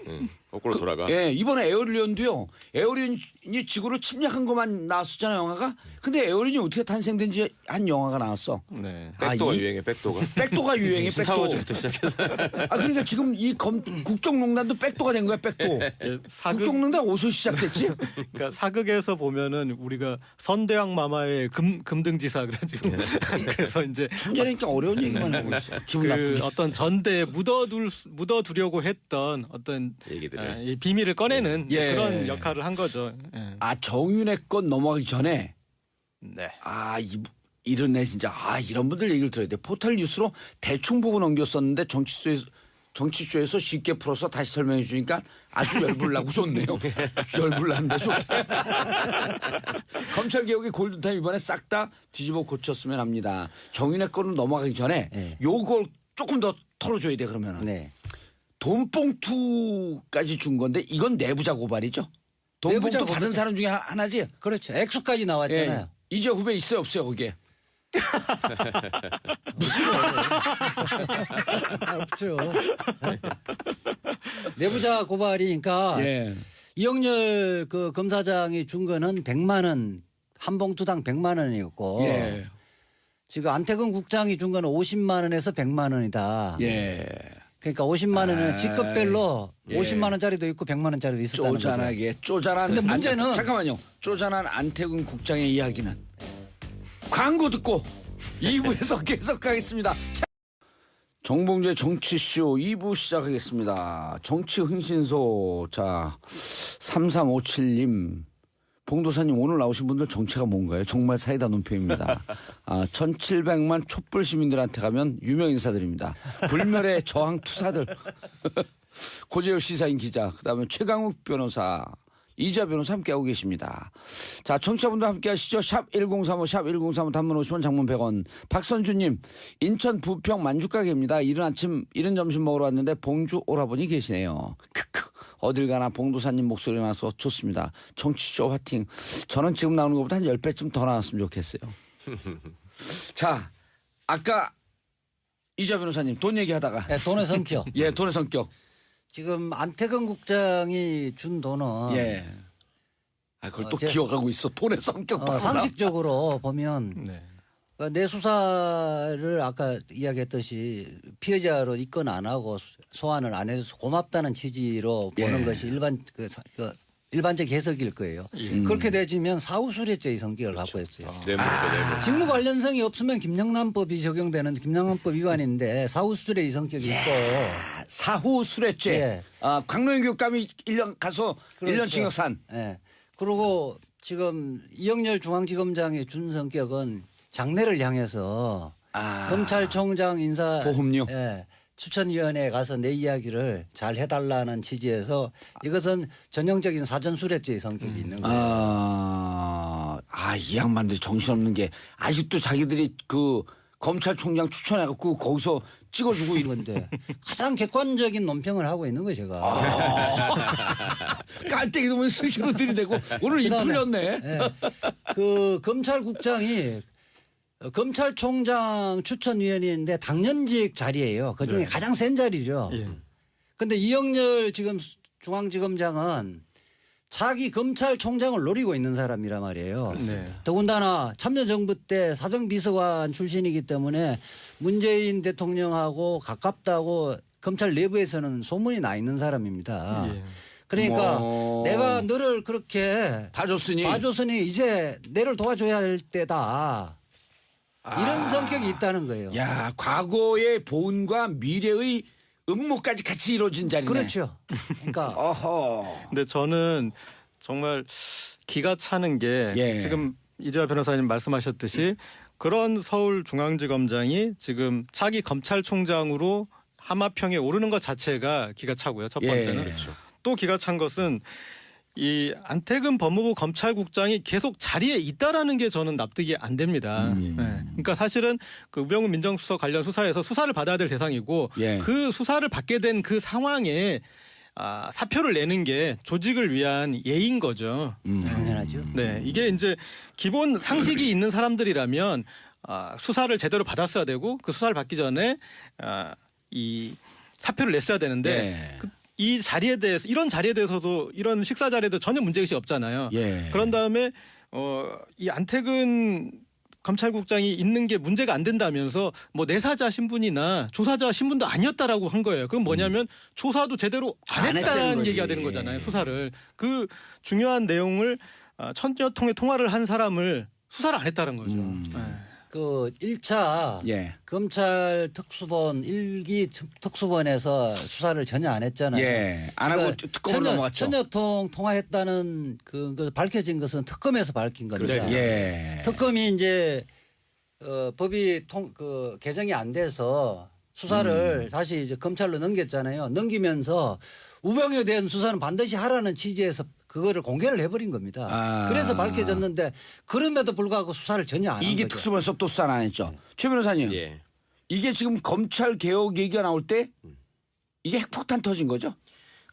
거꾸로 돌아가. 예, 이번에 에어리언도요. 에어리언이 지구를 침략한 것만 나왔었잖아요, 영화가. 근데 에어리언이 어떻게 탄생된지 한 영화가 나왔어. 네. 백도가 아, 유행해 백도가. 백도가 유행해, 백도. 스타워즈부터 시작해서. 아, 그러니까 지금 이 국정농단도 백도가 된 거야, 백도. 사극 국정농단 어디서 시작됐지? 그러니까 사극에서 보면은 우리가 선대왕 마마의 금등지사 그래가지고 그래서 이제 천재니까 어려운 얘기만 하고 있어. 기분 나쁘게. 그 어떤 전대에 묻어두려고 했던 어떤 얘기들을. 이 비밀을 꺼내는 예. 그런 역할을 한 거죠. 예. 아, 정윤회 건 넘어가기 전에 네. 아, 이런 애 진짜 이런 분들 얘기를 들어야 돼. 포털 뉴스로 대충 보고 넘겼었는데 정치쇼에서 쉽게 풀어서 다시 설명해 주니까 아주 열불나고 좋네요. 열불나는데 좋대. 검찰개혁의 골든타임 이번에 싹 다 뒤집어 고쳤으면 합니다. 정윤회 건으로 넘어가기 전에 네. 요걸 조금 더 털어줘야 돼 그러면은. 네. 돈봉투까지 준 건데 이건 내부자 고발이죠. 돈봉투 내부자 받은 고발. 사람 중에 하나지. 그렇죠. 액수까지 나왔잖아요. 예. 이제 후배 있어요 없어요 거기에? 없죠. 내부자 고발이니까 예. 이영렬 그 검사장이 준 거는 100만 원, 한 봉투당 100만 원이었고 예. 지금 안태근 국장이 준 거는 50만 원에서 100만 원이다. 예. 그러니까 50만 원은 직급별로 예. 50만 원짜리도 있고 100만 원짜리도 있었다는 거죠. 쪼잔하게 쪼잔한. 근데 문제는 잠깐만요. 쪼잔한 안태근 국장의 이야기는 광고 듣고 2부에서 계속하겠습니다. 정봉재 정치쇼 2부 시작하겠습니다. 정치 흥신소. 자, 3357님. 봉도사님 오늘 나오신 분들 정체가 뭔가요? 정말 사이다 논평입니다. 1700만 촛불 시민들한테 가면 유명 인사들입니다. 불멸의 저항 투사들. 고재열 시사인 기자, 그다음에 최강욱 변호사, 이자 변호사 함께하고 계십니다. 자, 청취자분들 함께하시죠. 샵 1035, 샵 1035 단문 50원, 장문 100원. 박선주님, 인천 부평 만주가게입니다. 이른 점심 먹으러 왔는데 봉주 오라버니 계시네요. 크크. 어딜 가나 봉도사님 목소리 나서 좋습니다. 정치쇼 화팅. 저는 지금 나오는 것보다 한 10배쯤 더 나왔으면 좋겠어요. 자, 아까 이자 변호사님 돈 얘기하다가. 네, 돈의 성격. 예, 돈의 성격. 지금 안태근 국장이 준 돈은 예. 그걸 또 제가- 기억하고 있어. 돈의 성격 봐라. 상식적으로 보면 네. 그러니까 내 수사를 아까 이야기했듯이 피해자로 입건 안 하고 소환을 안 해서 고맙다는 취지로 보는 예. 것이 일반 일반적 해석일 거예요. 그렇게 되지면 사후수뢰죄의 성격을 갖고 있어요. 뇌물이죠, 뇌물. 직무 관련성이 없으면 김영란법이 적용되는 김영란법 위반인데 사후수뢰의 성격이 있고 사후 수뢰죄. 예. 강로영 교육감이 1년 가서 그렇죠. 1년 징역산. 예. 그리고 지금 이영렬 중앙지검장의 준 성격은 장래를 향해서 검찰총장 인사 보험료? 예. 추천위원회에 가서 내 이야기를 잘 해달라는 취지에서 이것은 전형적인 사전수뢰죄의 성격이 있는 거예요. 이 양반들 정신없는 게 아직도 자기들이 그 검찰총장 추천해갖고 거기서 찍어주고 이런 건데 가장 객관적인 논평을 하고 있는 거예요, 제가. 깔때기 놈은 스시로 들이대고 오늘 입 풀렸네. 예. 그 검찰국장이 검찰총장 추천위원회인데 당연직 자리예요. 그중에 가장 센 자리죠. 그런데 이영렬 지금 중앙지검장은 자기 검찰총장을 노리고 있는 사람이란 말이에요. 더군다나 참여정부 때 사정비서관 출신이기 때문에 문재인 대통령하고 가깝다고 검찰 내부에서는 소문이 나 있는 사람입니다. 그러니까 내가 너를 그렇게 봐줬으니 이제 내를 도와줘야 할 때다. 이런 성격이 있다는 거예요. 야, 과거의 보은과 미래의 음모까지 같이 이루어진 자리네. 그렇죠. 그러니까 어허. 근데 저는 정말 기가 차는 게 지금 이재화 변호사님 말씀하셨듯이 그런 서울중앙지검장이 지금 차기 검찰총장으로 하마평에 오르는 것 자체가 기가 차고요. 첫 번째는. 그렇죠. 또 기가 찬 것은 이 안태근 법무부 검찰국장이 계속 자리에 있다라는 게 저는 납득이 안 됩니다. 그러니까 사실은 그 우병우 민정수석 관련 수사에서 수사를 받아야 될 대상이고 그 수사를 받게 된 그 상황에 사표를 내는 게 조직을 위한 예인 거죠. 당연하죠. 네, 이게 이제 기본 상식이 있는 사람들이라면 수사를 제대로 받았어야 되고 그 수사를 받기 전에 이 사표를 냈어야 되는데 이 자리에 대해서 이런 자리에 대해서도 이런 식사 자리에도 전혀 문제의식이 없잖아요. 그런 다음에 이 안태근 검찰국장이 있는 게 문제가 안 된다면서 뭐 내사자 신분이나 조사자 신분도 아니었다라고 한 거예요. 그건 뭐냐면 조사도 제대로 안 했다는 얘기가 되는 거잖아요. 수사를. 그 중요한 내용을 천여 통의 통화를 한 사람을 수사를 안 했다는 거죠. 그 1차 검찰 특수본 1기 특수본에서 수사를 전혀 안 했잖아요. 안 하고 특검으로 넘어갔죠. 천여통 통화했다는 그 밝혀진 것은 특검에서 밝힌 겁니다. 특검이 이제 법이 개정이 안 돼서 수사를 다시 이제 검찰로 넘겼잖아요. 넘기면서 우병우에 대한 수사는 반드시 하라는 취지에서 그거를 공개를 해버린 겁니다. 그래서 밝혀졌는데 그럼에도 불구하고 수사를 전혀 안 한 거죠. 이게 특수본에서 또 수사를 안 했죠. 최 변호사님. 이게 지금 검찰 개혁 얘기가 나올 때 이게 핵폭탄 터진 거죠?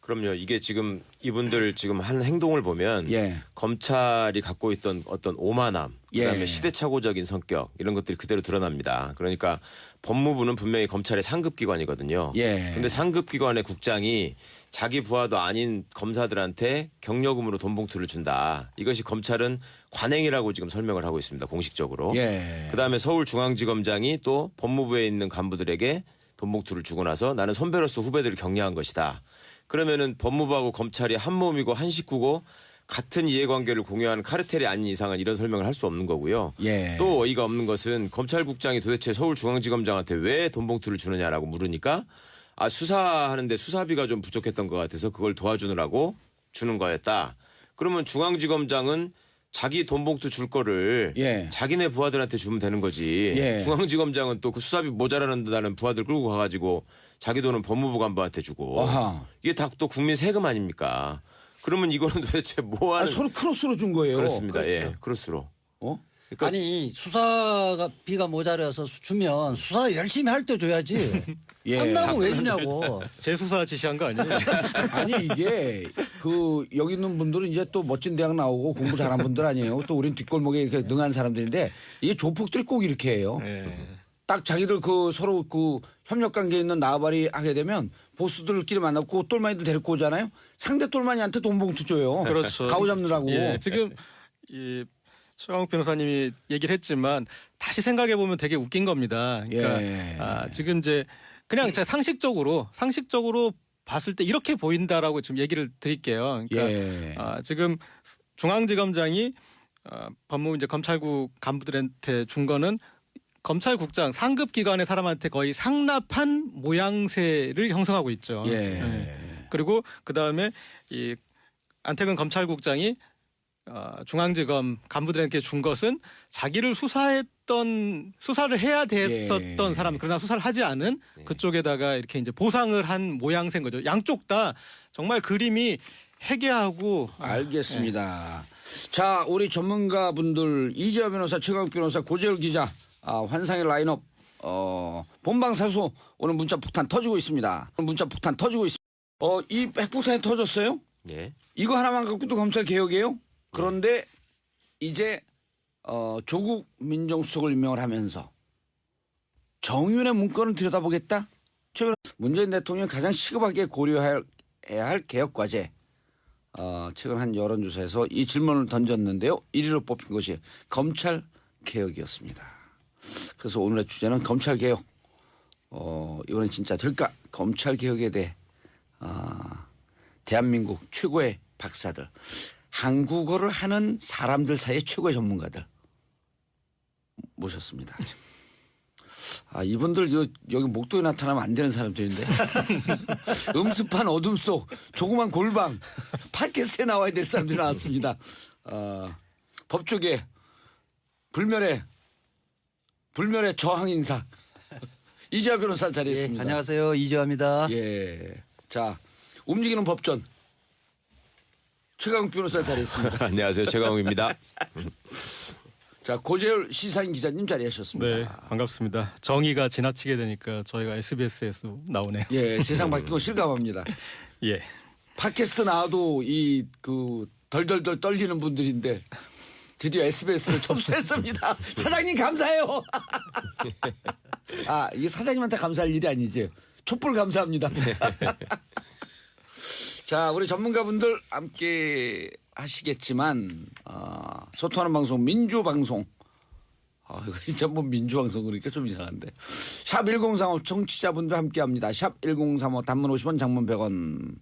그럼요. 이게 지금 이분들 지금 한 행동을 보면 검찰이 갖고 있던 어떤 오만함, 그다음에 시대착오적인 성격 이런 것들이 그대로 드러납니다. 그러니까 법무부는 분명히 검찰의 상급기관이거든요. 그런데 상급기관의 국장이 자기 부하도 아닌 검사들한테 경력금으로 돈 봉투를 준다. 이것이 검찰은 관행이라고 지금 설명을 하고 있습니다. 공식적으로. 그다음에 서울중앙지검장이 또 법무부에 있는 간부들에게 돈 봉투를 주고 나서 나는 선배로서 후배들을 격려한 것이다. 그러면은 법무부하고 검찰이 한 몸이고 한 식구고 같은 이해관계를 공유하는 카르텔이 아닌 이상은 이런 설명을 할 수 없는 거고요. 또 어이가 없는 것은 검찰국장이 도대체 서울중앙지검장한테 왜 돈 봉투를 주느냐라고 물으니까 수사하는데 수사비가 좀 부족했던 것 같아서 그걸 도와주느라고 주는 거였다. 그러면 중앙지검장은 자기 돈 봉투 줄 거를 자기네 부하들한테 주면 되는 거지. 중앙지검장은 또 그 수사비 모자라는다는 부하들 끌고 가가지고 자기 돈은 법무부 간부한테 주고. 이게 다 또 국민 세금 아닙니까? 그러면 이거는 도대체 뭐 하는. 서로 크로스로 준 거예요. 그렇습니다. 크로스로. 그러니까 아니 수사비가 모자라서 주면 수사 열심히 할 때 줘야지. 끝나고 왜 주냐고. 재수사 지시한 거 아니에요? 아니 이게 여기 있는 분들은 이제 또 멋진 대학 나오고 공부 잘한 분들 아니에요. 또 우린 뒷골목에 이렇게 능한 사람들인데 이게 조폭들이 꼭 이렇게 해요. 딱 자기들 서로 협력 관계에 있는 나발이 하게 되면 보스들끼리 만나고 똘마니들 데리고 오잖아요. 상대 똘마니한테 돈 봉투 줘요. 그렇죠. 가오 잡느라고. 지금 최강욱 변호사님이 얘기를 했지만 다시 생각해 보면 되게 웃긴 겁니다. 그러니까 지금 이제 그냥 제가 상식적으로 봤을 때 이렇게 보인다라고 지금 얘기를 드릴게요. 그러니까 예. 지금 중앙지검장이 법무부 이제 검찰국 간부들한테 준 거는 검찰국장 상급 기관의 사람한테 거의 상납한 모양새를 형성하고 있죠. 예. 그리고 그 다음에 이 안태근 검찰국장이 중앙지검 간부들에게 준 것은 자기를 수사를 해야 됐었던 예. 사람, 그러나 수사를 하지 않은 그쪽에다가 이렇게 이제 보상을 한 모양새인 거죠. 양쪽 다 정말 그림이 해괴하고. 알겠습니다. 자, 우리 전문가분들 이재화 변호사, 최강욱 변호사, 고재열 기자, 환상의 라인업, 본방사수 오늘 문자 폭탄 터지고 있습니다. 이 핵폭탄이 터졌어요? 예. 이거 하나만 갖고도 검찰 개혁이에요? 그런데 이제 조국 민정수석을 임명을 하면서 정윤의 문건을 들여다보겠다? 문재인 대통령이 가장 시급하게 고려해야 할 개혁과제. 최근 한 여론조사에서 이 질문을 던졌는데요. 1위로 뽑힌 것이 검찰 개혁이었습니다. 그래서 오늘의 주제는 검찰 개혁. 이번엔 진짜 될까? 검찰 개혁에 대해 대한민국 최고의 박사들, 한국어를 하는 사람들 사이의 최고의 전문가들 모셨습니다. 이분들 여기 목도에 나타나면 안 되는 사람들인데 음습한 어둠 속 조그만 골방 팟캐스트에 나와야 될 사람들이 나왔습니다. 법조계 불멸의 저항 인사 이재화 변호사 자리했습니다. 예, 안녕하세요. 이재화입니다. 예, 자 움직이는 법전 최강욱 변호사 자리했습니다. 안녕하세요. 최강욱입니다. 자 고재열 시사인 기자님 자리하셨습니다. 네, 반갑습니다. 정의가 지나치게 되니까 저희가 SBS에서 나오네요. 예, 세상 바뀐 거 실감합니다. 예. 팟캐스트 나와도 덜덜덜 떨리는 분들인데 드디어 SBS를 접수했습니다. 사장님 감사해요. 이게 사장님한테 감사할 일이 아니지. 촛불 감사합니다. 자, 우리 전문가분들 함께 하시겠지만 소통하는 방송 민주방송. 이거 진짜 뭐 민주방송 그러니까 좀 이상한데. 샵 1035 청취자분들 함께합니다. 샵 1035 단문 50원 장문 100원.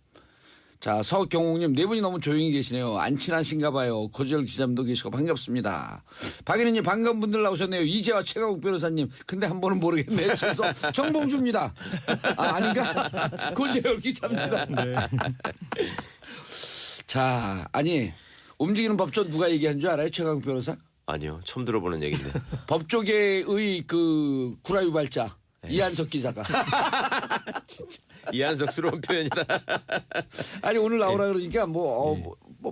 자, 서경옥님 네 분이 너무 조용히 계시네요. 안 친하신가 봐요. 고재열 기자님도 계시고 반갑습니다. 박인희님 반가운 분들 나오셨네요. 이재화 최강욱 변호사님. 근데 한 번은 모르겠네요. 죄송. 정봉주입니다. 아닌가? 고재열 기자입니다. 네. 자, 움직이는 법전 누가 얘기한 줄 알아요? 최강욱 변호사? 아니요. 처음 들어보는 얘기인데. 법조계의 구라 유발자 이한석 기자가. 진짜 이한석스러운 표현이다. 오늘 나오라 그러니까 뭐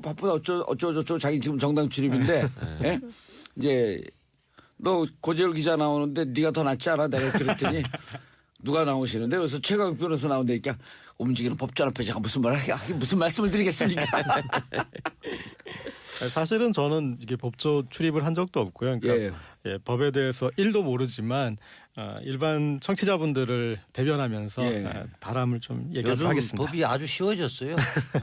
바쁘다 어쩌고 자기 지금 정당 출입인데 예? 이제 너 고재열 기자 나오는데 네가 더 낫지 않아? 내가 그랬더니 누가 나오시는데 그래서 최강욱 변호사 나온다니까 움직이는 법전 앞에 제가 무슨 말씀을 드리겠습니까? 사실은 저는 이게 법조 출입을 한 적도 없고요. 그러니까 예, 법에 대해서 1도 모르지만 일반 청취자분들을 대변하면서 바람을 좀 얘기하도록 요즘 하겠습니다. 법이 아주 쉬워졌어요.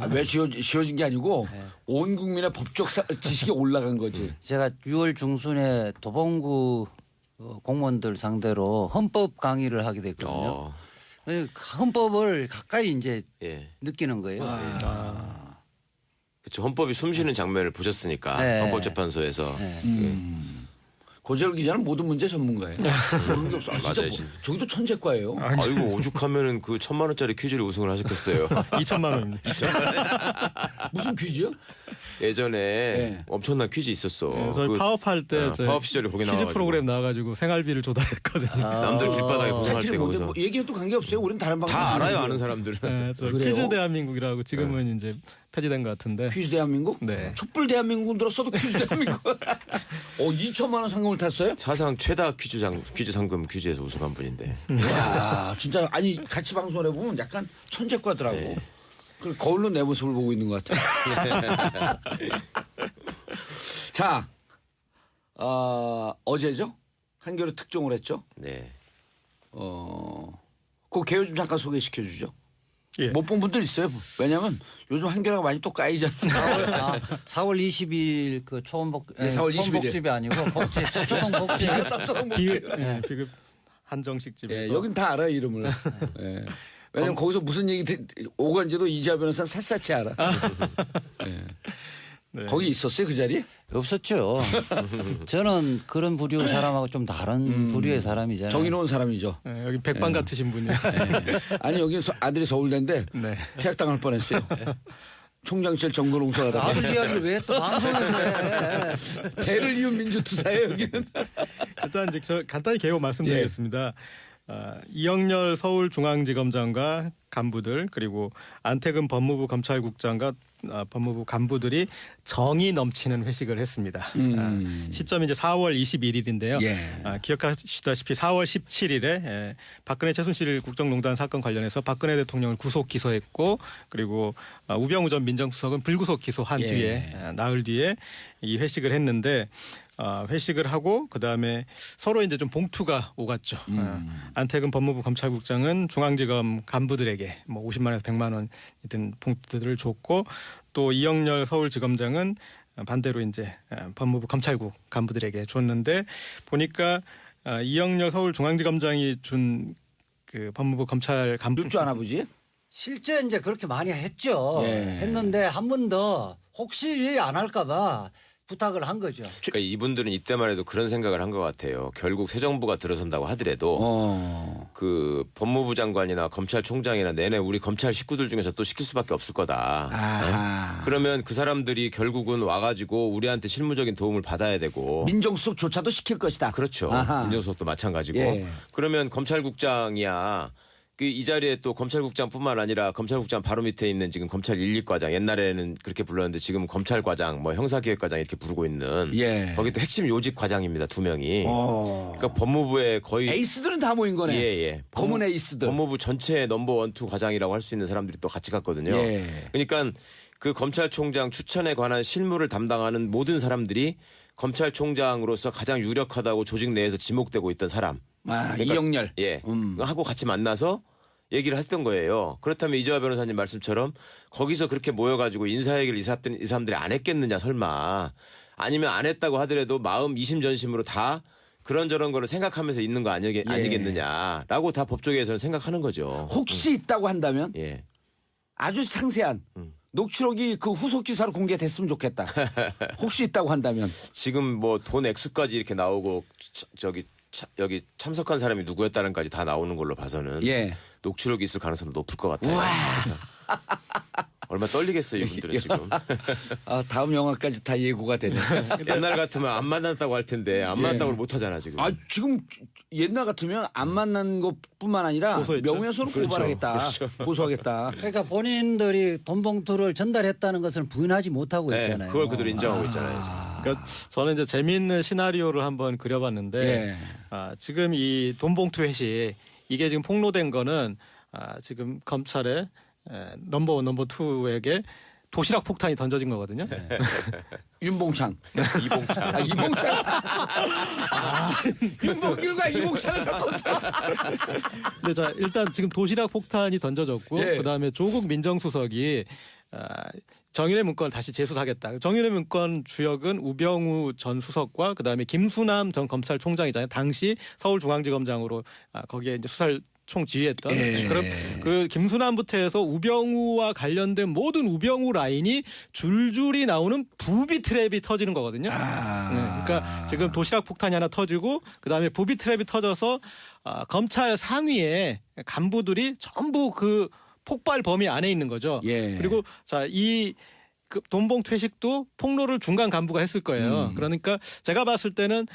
왜 쉬워진 게 아니고 온 국민의 법적 지식이 올라간 거지. 제가 6월 중순에 도봉구 공무원들 상대로 헌법 강의를 하게 됐거든요. 헌법을 가까이 이제 느끼는 거예요. 그렇죠. 헌법이 숨쉬는 장면을 보셨으니까 네. 헌법재판소에서. 고재열 기자는 모든 문제 전문가예요. 모르는 게 없어. 진짜 맞아요, 저기도 천재과예요. 아이고 오죽하면은 그 1,000만 원짜리 퀴즈를 우승을 하셨겠어요. 2천만 원입니다. 무슨 퀴즈요? 예전에 엄청난 퀴즈 있었어. 네, 저희 파업할 때 파업 시절에 거기 퀴즈 나와가지고. 프로그램 나와가지고 생활비를 조달했거든요. 남들 길바닥에 고생할 타이틀이 때 뭔데 거기서 뭐 얘기해도 관계없어요. 우리는 다른 방송 다 알아요. 아는 사람들은. 네, 저 그래요? 퀴즈 대한민국이라고 지금은 이제 폐지된 것 같은데. 퀴즈 대한민국? 네. 촛불 대한민국은 들었어도 퀴즈 대한민국. 2천만 원 상금을 탔어요? 사상 최다 퀴즈 상금 퀴즈에서 우승한 분인데. 야, 진짜 같이 방송을 해보면 약간 천재과더라고. 그 거울로 내 모습을 보고 있는 것 같아. 자, 어제죠? 한겨레 특종을 했죠? 네. 그 개요 좀 잠깐 소개시켜 주죠. 예. 못 본 분들 있어요. 왜냐면 요즘 한겨레가 많이 또 까이잖아요. 4월 20일 그 초원복 네, 4월 21일. 초원복집이 아니고 초원복집. 비급 한정식 집에서. 여긴 다 알아요 이름을. 왜냐면 거기서 무슨 얘기 오간지도 이재화 변호사는 샅샅이 알아. 예. 네. 거기 있었어요 그 자리에? 없었죠. 저는 그런 부류 사람하고 좀 다른 부류의 사람이잖아요. 정의로운 사람이죠. 네, 여기 백반 같으신 분이요. 아니 여기 아들이 서울대인데 네. 퇴학당할 뻔했어요. 총장실 정근홍수하다가 아들 이야기를 왜 또 방송에서 해. 대를 이은 민주투사예요 여기는. 일단 이제 저 간단히 개요 말씀드리겠습니다. 이영렬 서울중앙지검장과 간부들 그리고 안태근 법무부 검찰국장과 법무부 간부들이 정이 넘치는 회식을 했습니다. 시점이 이제 4월 21일인데요. 예. 기억하시다시피 4월 17일에 박근혜 최순실 국정농단 사건 관련해서 박근혜 대통령을 구속 기소했고 그리고 우병우 전 민정수석은 불구속 기소한 예. 뒤에 나흘 뒤에 이 회식을 했는데 회식을 하고 그다음에 서로 이제 좀 봉투가 오갔죠. 안태근 법무부 검찰국장은 중앙지검 간부들에게 뭐 50만 원에서 100만 원이든 봉투들을 줬고 또 이영렬 서울지검장은 반대로 이제 법무부 검찰국 간부들에게 줬는데 보니까 이영렬 서울중앙지검장이 준 그 법무부 검찰 간부 육주 아버지? 실제 이제 그렇게 많이 했죠. 예. 했는데 한 번 더 혹시 안 할까 봐 부탁을 한 거죠. 그러니까 이분들은 이때만 해도 그런 생각을 한 것 같아요. 결국 새 정부가 들어선다고 하더라도 그 법무부 장관이나 검찰총장이나 내내 우리 검찰 식구들 중에서 또 시킬 수밖에 없을 거다. 아하. 그러면 그 사람들이 결국은 와가지고 우리한테 실무적인 도움을 받아야 되고. 민정수석조차도 시킬 것이다. 그렇죠. 아하. 민정수석도 마찬가지고. 예. 그러면 검찰국장이야. 이 자리에 또 검찰국장뿐만 아니라 검찰국장 바로 밑에 있는 지금 검찰 1, 2과장 옛날에는 그렇게 불렀는데 지금 검찰과장 뭐 형사기획과장 이렇게 부르고 있는 예. 거기 또 핵심 요직 과장입니다. 2명이. 그러니까 법무부에 거의 에이스들은 다 모인 거네. 예. 검은 에이스들. 법무부 전체 넘버 1, 2 과장이라고 할 수 있는 사람들이 또 같이 갔거든요. 예. 그러니까 그 검찰총장 추천에 관한 실무를 담당하는 모든 사람들이 검찰총장으로서 가장 유력하다고 조직 내에서 지목되고 있던 사람. 그러니까 이영렬. 예. 하고 같이 만나서 얘기를 했던 거예요. 그렇다면 이재화 변호사님 말씀처럼 거기서 그렇게 모여가지고 인사 얘기를 이 사람들이 안 했겠느냐 설마. 아니면 안 했다고 하더라도 마음 이심전심으로 다 그런저런 거를 생각하면서 있는 거 아니겠느냐라고 다 법조계에서는 생각하는 거죠. 혹시 있다고 한다면 예. 아주 상세한 녹취록이 그 후속 기사로 공개됐으면 좋겠다. 혹시 있다고 한다면. 지금 뭐 돈 액수까지 이렇게 나오고 여기 참석한 사람이 누구였다는까지 다 나오는 걸로 봐서는 예. 녹취록이 있을 가능성이 높을 것 같아요. 얼마 떨리겠어요 이분들은 지금. 다음 영화까지 다 예고가 되네. 옛날 같으면 안 만났다고 할 텐데 안 만났다고 못 하잖아 지금. 지금 옛날 같으면 안 만난 것뿐만 아니라 고소했죠. 명예훼손으로 그렇죠. 고발하겠다. 그렇죠. 고소하겠다. 그러니까 본인들이 돈 봉투를 전달했다는 것을 부인하지 못하고 네, 있잖아요. 그걸 그대로 인정하고 있잖아요. 지금. 그러니까 저는 이제 재미있는 시나리오를 한번 그려봤는데 예. 지금 이 돈봉투 회식 이게 지금 폭로된 거는 지금 검찰에 넘버 1, 넘버 2에게 도시락 폭탄이 던져진 거거든요. 윤봉창. 이봉차. 이봉창. 윤봉길과 이봉창을 섞었어. 근데 자 일단 지금 도시락 폭탄이 던져졌고 예. 그다음에 조국 민정수석이 정윤회 문건을 다시 재수사하겠다. 정윤회 문건 주역은 우병우 전 수석과 그다음에 김수남 전 검찰총장이잖아요. 당시 서울중앙지검장으로 거기에 이제 수사를 총 지휘했던. 예. 그럼 그 김수남부터 해서 우병우와 관련된 모든 우병우 라인이 줄줄이 나오는 부비 트랩이 터지는 거거든요. 네, 그러니까 지금 도시락 폭탄이 하나 터지고 그다음에 부비 트랩이 터져서 검찰 상위에 간부들이 전부 그 폭발 범위 안에 있는 거죠. 예. 그리고 이 돈봉투 회식도 폭로를 중간 간부가 했을 거예요. 그러니까 제가 봤을 때는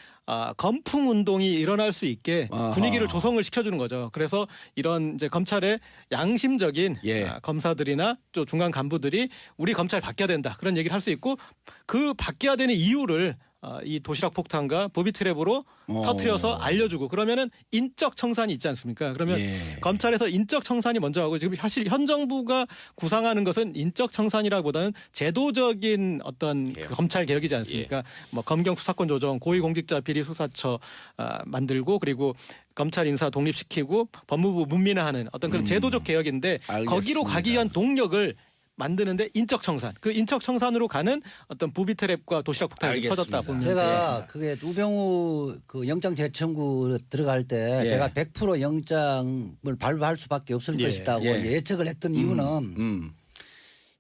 검풍 운동이 일어날 수 있게 분위기를 조성을 시켜주는 거죠. 그래서 이런 이제 검찰의 양심적인 예. 검사들이나 또 중간 간부들이 우리 검찰 바뀌어야 된다 그런 얘기를 할 수 있고 그 바뀌어야 되는 이유를 이 도시락 폭탄과 보비 트랩으로 터트려서 알려주고 그러면은 인적 청산이 있지 않습니까? 그러면 예. 검찰에서 인적 청산이 먼저 하고 지금 사실 현 정부가 구상하는 것은 인적 청산이라기보다는 제도적인 어떤 그 검찰 개혁이지 않습니까? 뭐 검경 수사권 조정, 고위공직자 비리 수사처 만들고 그리고 검찰 인사 독립시키고 법무부 문민화하는 어떤 그런 제도적 개혁인데 알겠습니다. 거기로 가기 위한 동력을 만드는데 인적 청산, 그 인적 청산으로 가는 어떤 부비 트랩과 도시락 폭탄이 알겠습니다. 터졌다 보면 제가 그게 우병우 그 영장 재청구 들어갈 때 예. 제가 100% 영장을 발부할 수밖에 없을 예. 것이다고 예. 예측을 했던 이유는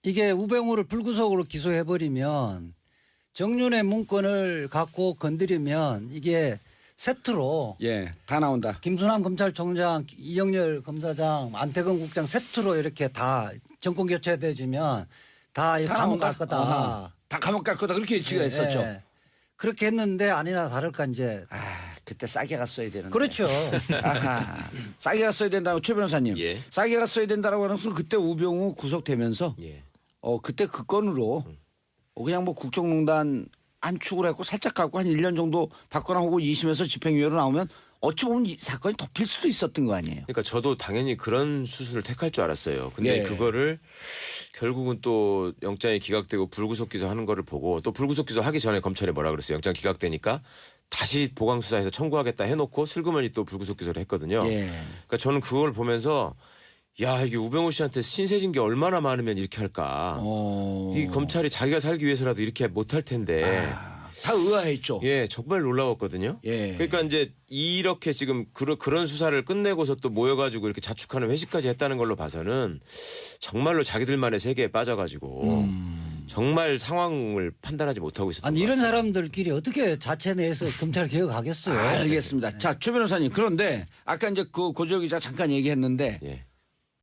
이게 우병우를 불구속으로 기소해버리면 정윤의 문건을 갖고 건드리면 이게 세트로 예, 다 나온다. 김수남 검찰총장, 이영렬 검사장, 안태근 국장 세트로 이렇게 다 정권 교체되지면 다 다 감옥 나온다. 갈 거다. 아하. 다 감옥 갈 거다. 그렇게 예측을 했었죠. 예. 그렇게 했는데 아니나 다를까 이제 아, 그때 싸게 갔어야 되는데. 그렇죠. 아하. 싸게 갔어야 된다고 최 변호사님. 예. 싸게 갔어야 된다라고 하는 것은 그때 우병우 구속되면서 예. 그때 그 건으로 그냥 뭐 국정농단 안축을 했고 살짝 갖고 한 1년 정도 받거나 하고 2심에서 집행유예로 나오면 어찌 보면 이 사건이 덮일 수도 있었던 거 아니에요. 그러니까 저도 당연히 그런 수순을 택할 줄 알았어요. 근데 예. 그거를 결국은 또 영장이 기각되고 불구속 기소하는 거를 보고 또 불구속 기소하기 전에 검찰이 뭐라 그랬어요. 영장 기각되니까 다시 보강 수사해서 청구하겠다 해놓고 슬그머니 또 불구속 기소를 했거든요. 예. 그러니까 저는 그걸 보면서 야 이게 우병우 씨한테 신세진 게 얼마나 많으면 이렇게 할까. 이 검찰이 자기가 살기 위해서라도 이렇게 못할 텐데. 다 의아했죠. 예, 정말 놀라웠거든요. 예. 그러니까 이제 이렇게 지금 그런 수사를 끝내고서 또 모여가지고 이렇게 자축하는 회식까지 했다는 걸로 봐서는 정말로 자기들만의 세계에 빠져가지고 정말 상황을 판단하지 못하고 있었던 아니 것 이런 같아요. 사람들끼리 어떻게 자체 내에서 검찰 개혁하겠어요? 알겠습니다. 자, 최 변호사님. 그런데 아까 이제 그 고조 기자 잠깐 얘기했는데 예.